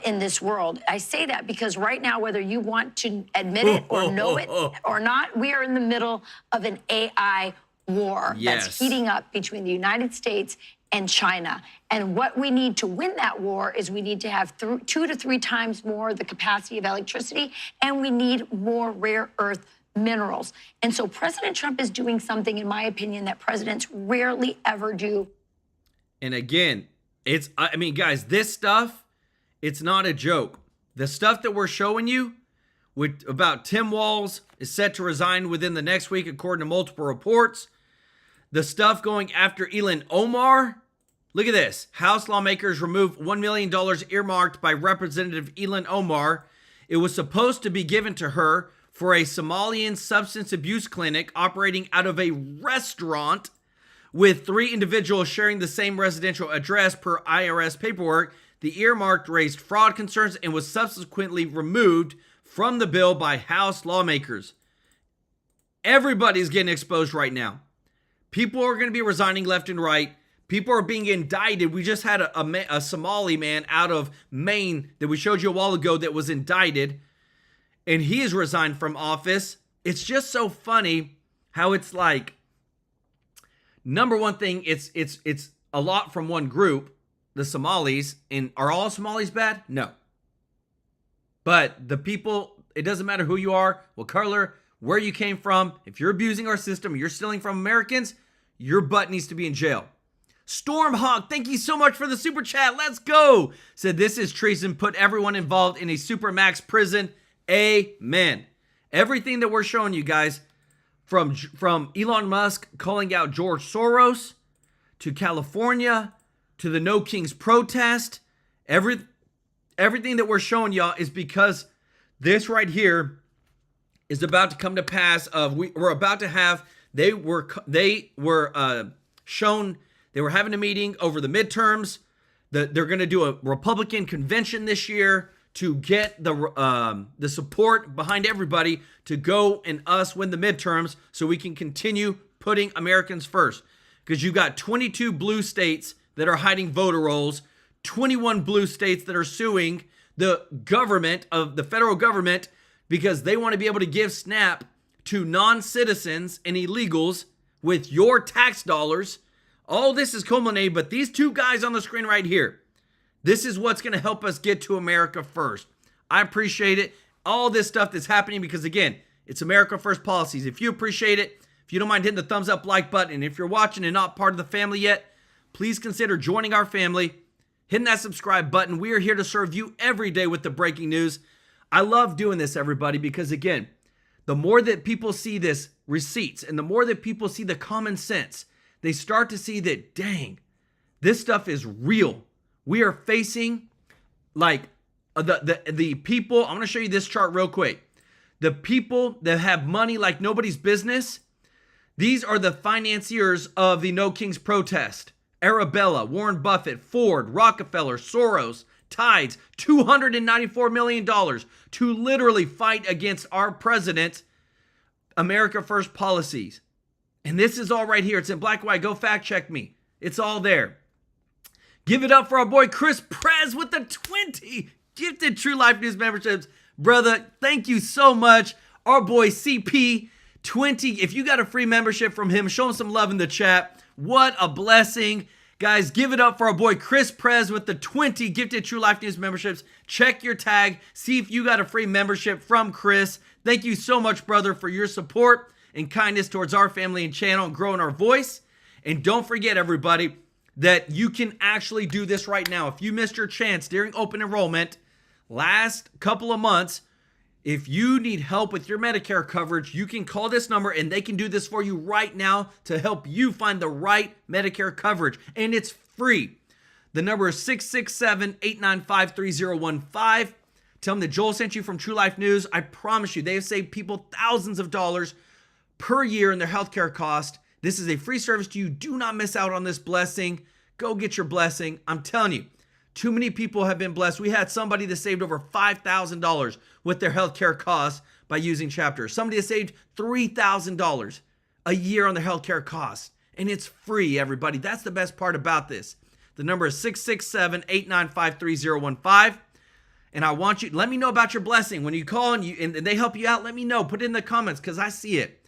in this world. I say that because right now, whether you want to admit it or know it or not, we are in the middle of an AI war that's heating up between the United States and China. And what we need to win that war is we need to have 2 to 3 times more the capacity of electricity, and we need more rare earth minerals. And so President Trump is doing something, in my opinion, that presidents rarely ever do. And again, guys, this stuff, it's not a joke. The stuff that we're showing you about Tim Walz is set to resign within the next week, according to multiple reports. The stuff going after Ilhan Omar. Look at this. House lawmakers remove $1 million earmarked by Representative Ilhan Omar. It was supposed to be given to her for a Somalian substance abuse clinic operating out of a restaurant with 3 individuals sharing the same residential address per IRS paperwork. The earmark raised fraud concerns and was subsequently removed from the bill by House lawmakers. Everybody's getting exposed right now. People are going to be resigning left and right. People are being indicted. We just had a Somali man out of Maine that we showed you a while ago that was indicted, and he has resigned from office. It's just so funny how it's like, Number one thing, it's a lot from one group, the Somalis. And are all Somalis bad? No. But the people, it doesn't matter who you are, what color, where you came from. If you're abusing our system, you're stealing from Americans, your butt needs to be in jail. Stormhawk, thank you so much for the super chat. Let's go. Said this is treason. Put everyone involved in a supermax prison. Amen. Everything that we're showing you guys, from Elon Musk calling out George Soros, to California, to the No Kings protest, everything that we're showing y'all is because this right here is about to come to pass. We're about to have. They were shown. They were having a meeting over the midterms. They're going to do a Republican convention this year to get the support behind everybody to go and us win the midterms so we can continue putting Americans first. Because you got 22 blue states that are hiding voter rolls, 21 blue states that are suing the government of the federal government because they want to be able to give SNAP to non-citizens and illegals with your tax dollars. All this is culminated, but these two guys on the screen right here, this is what's going to help us get to America first. I appreciate it. All this stuff that's happening because, again, it's America First policies. If you appreciate it, if you don't mind hitting the thumbs up like button, and if you're watching and not part of the family yet, please consider joining our family, hitting that subscribe button. We are here to serve you every day with the breaking news. I love doing this, everybody, because, again, the more that people see this receipts and the more that people see the common sense, they start to see that, dang, this stuff is real. We are facing, like, the people. I'm going to show you this chart real quick. The people that have money like nobody's business, these are the financiers of the No Kings protest. Arabella, Warren Buffett, Ford, Rockefeller, Soros, Tides, $294 million to literally fight against our president, America First policies. And this is all right here. It's in black and white. Go fact check me. It's all there. Give it up for our boy Chris Prez with the 20 gifted TrueLife News memberships. Brother, thank you so much. Our boy CP20. If you got a free membership from him, show him some love in the chat. What a blessing. Guys, give it up for our boy Chris Prez with the 20 gifted TrueLife News memberships. Check your tag. See if you got a free membership from Chris. Thank you so much, brother, for your support and kindness towards our family and channel and growing our voice. And don't forget, everybody, that you can actually do this right now. If you missed your chance during open enrollment last couple of months, if you need help with your Medicare coverage, you can call this number and they can do this for you right now to help you find the right Medicare coverage. And it's free. The number is 667-895-3015. Tell them that Joel sent you from TrueLife News. I promise you, they have saved people thousands of dollars per year in their healthcare cost. This is a free service to you. Do not miss out on this blessing. Go get your blessing. I'm telling you, too many people have been blessed. We had somebody that saved over $5,000 with their healthcare costs by using Chapter. Somebody that saved $3,000 a year on their healthcare costs. And it's free, everybody. That's the best part about this. The number is 667-895-3015. And I want you, let me know about your blessing. When you call and they help you out, let me know. Put it in the comments because I see it.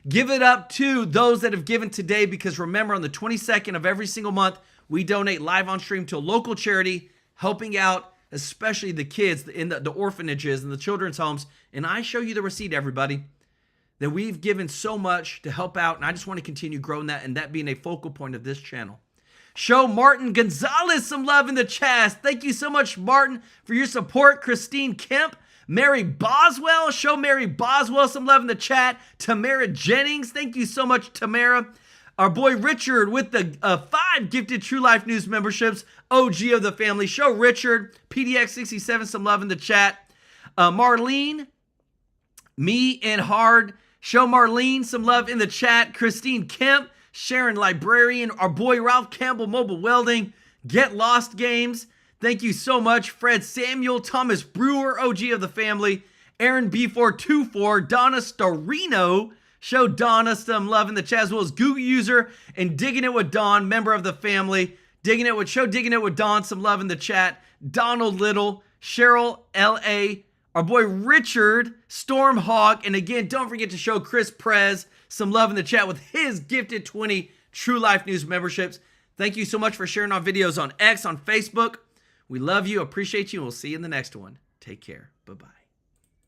Give it up to those that have given today, because remember, on the 22nd of every single month, we donate live on stream to a local charity, helping out especially the kids in the orphanages and the children's homes. And I show you the receipt, everybody, that we've given so much to help out. And I just want to continue growing that and that being a focal point of this channel. Show Martin Gonzalez some love in the chat. Thank you so much, Martin, for your support. Christine Kemp, Mary Boswell. Show Mary Boswell some love in the chat. Tamara Jennings. Thank you so much, Tamara. Our boy Richard with the 5 gifted TrueLife News memberships. OG of the family. Show Richard, PDX67, some love in the chat. Marlene, me and Hard. Show Marlene some love in the chat. Christine Kemp, Sharon Librarian, our boy Ralph Campbell, Mobile Welding, Get Lost Games. Thank you so much. Fred Samuel, Thomas Brewer, OG of the family. Aaron B424, Donna Starino. Show Donna some love in the chat, as well as Google user and Digging It with Don, member of the family. Digging It with Don, some love in the chat. Donald Little, Cheryl L.A., our boy Richard, Stormhawk, and again, don't forget to show Chris Prez some love in the chat with his gifted 20 TrueLife News memberships. Thank you so much for sharing our videos on X, on Facebook. We love you, appreciate you, and we'll see you in the next one. Take care. Bye-bye.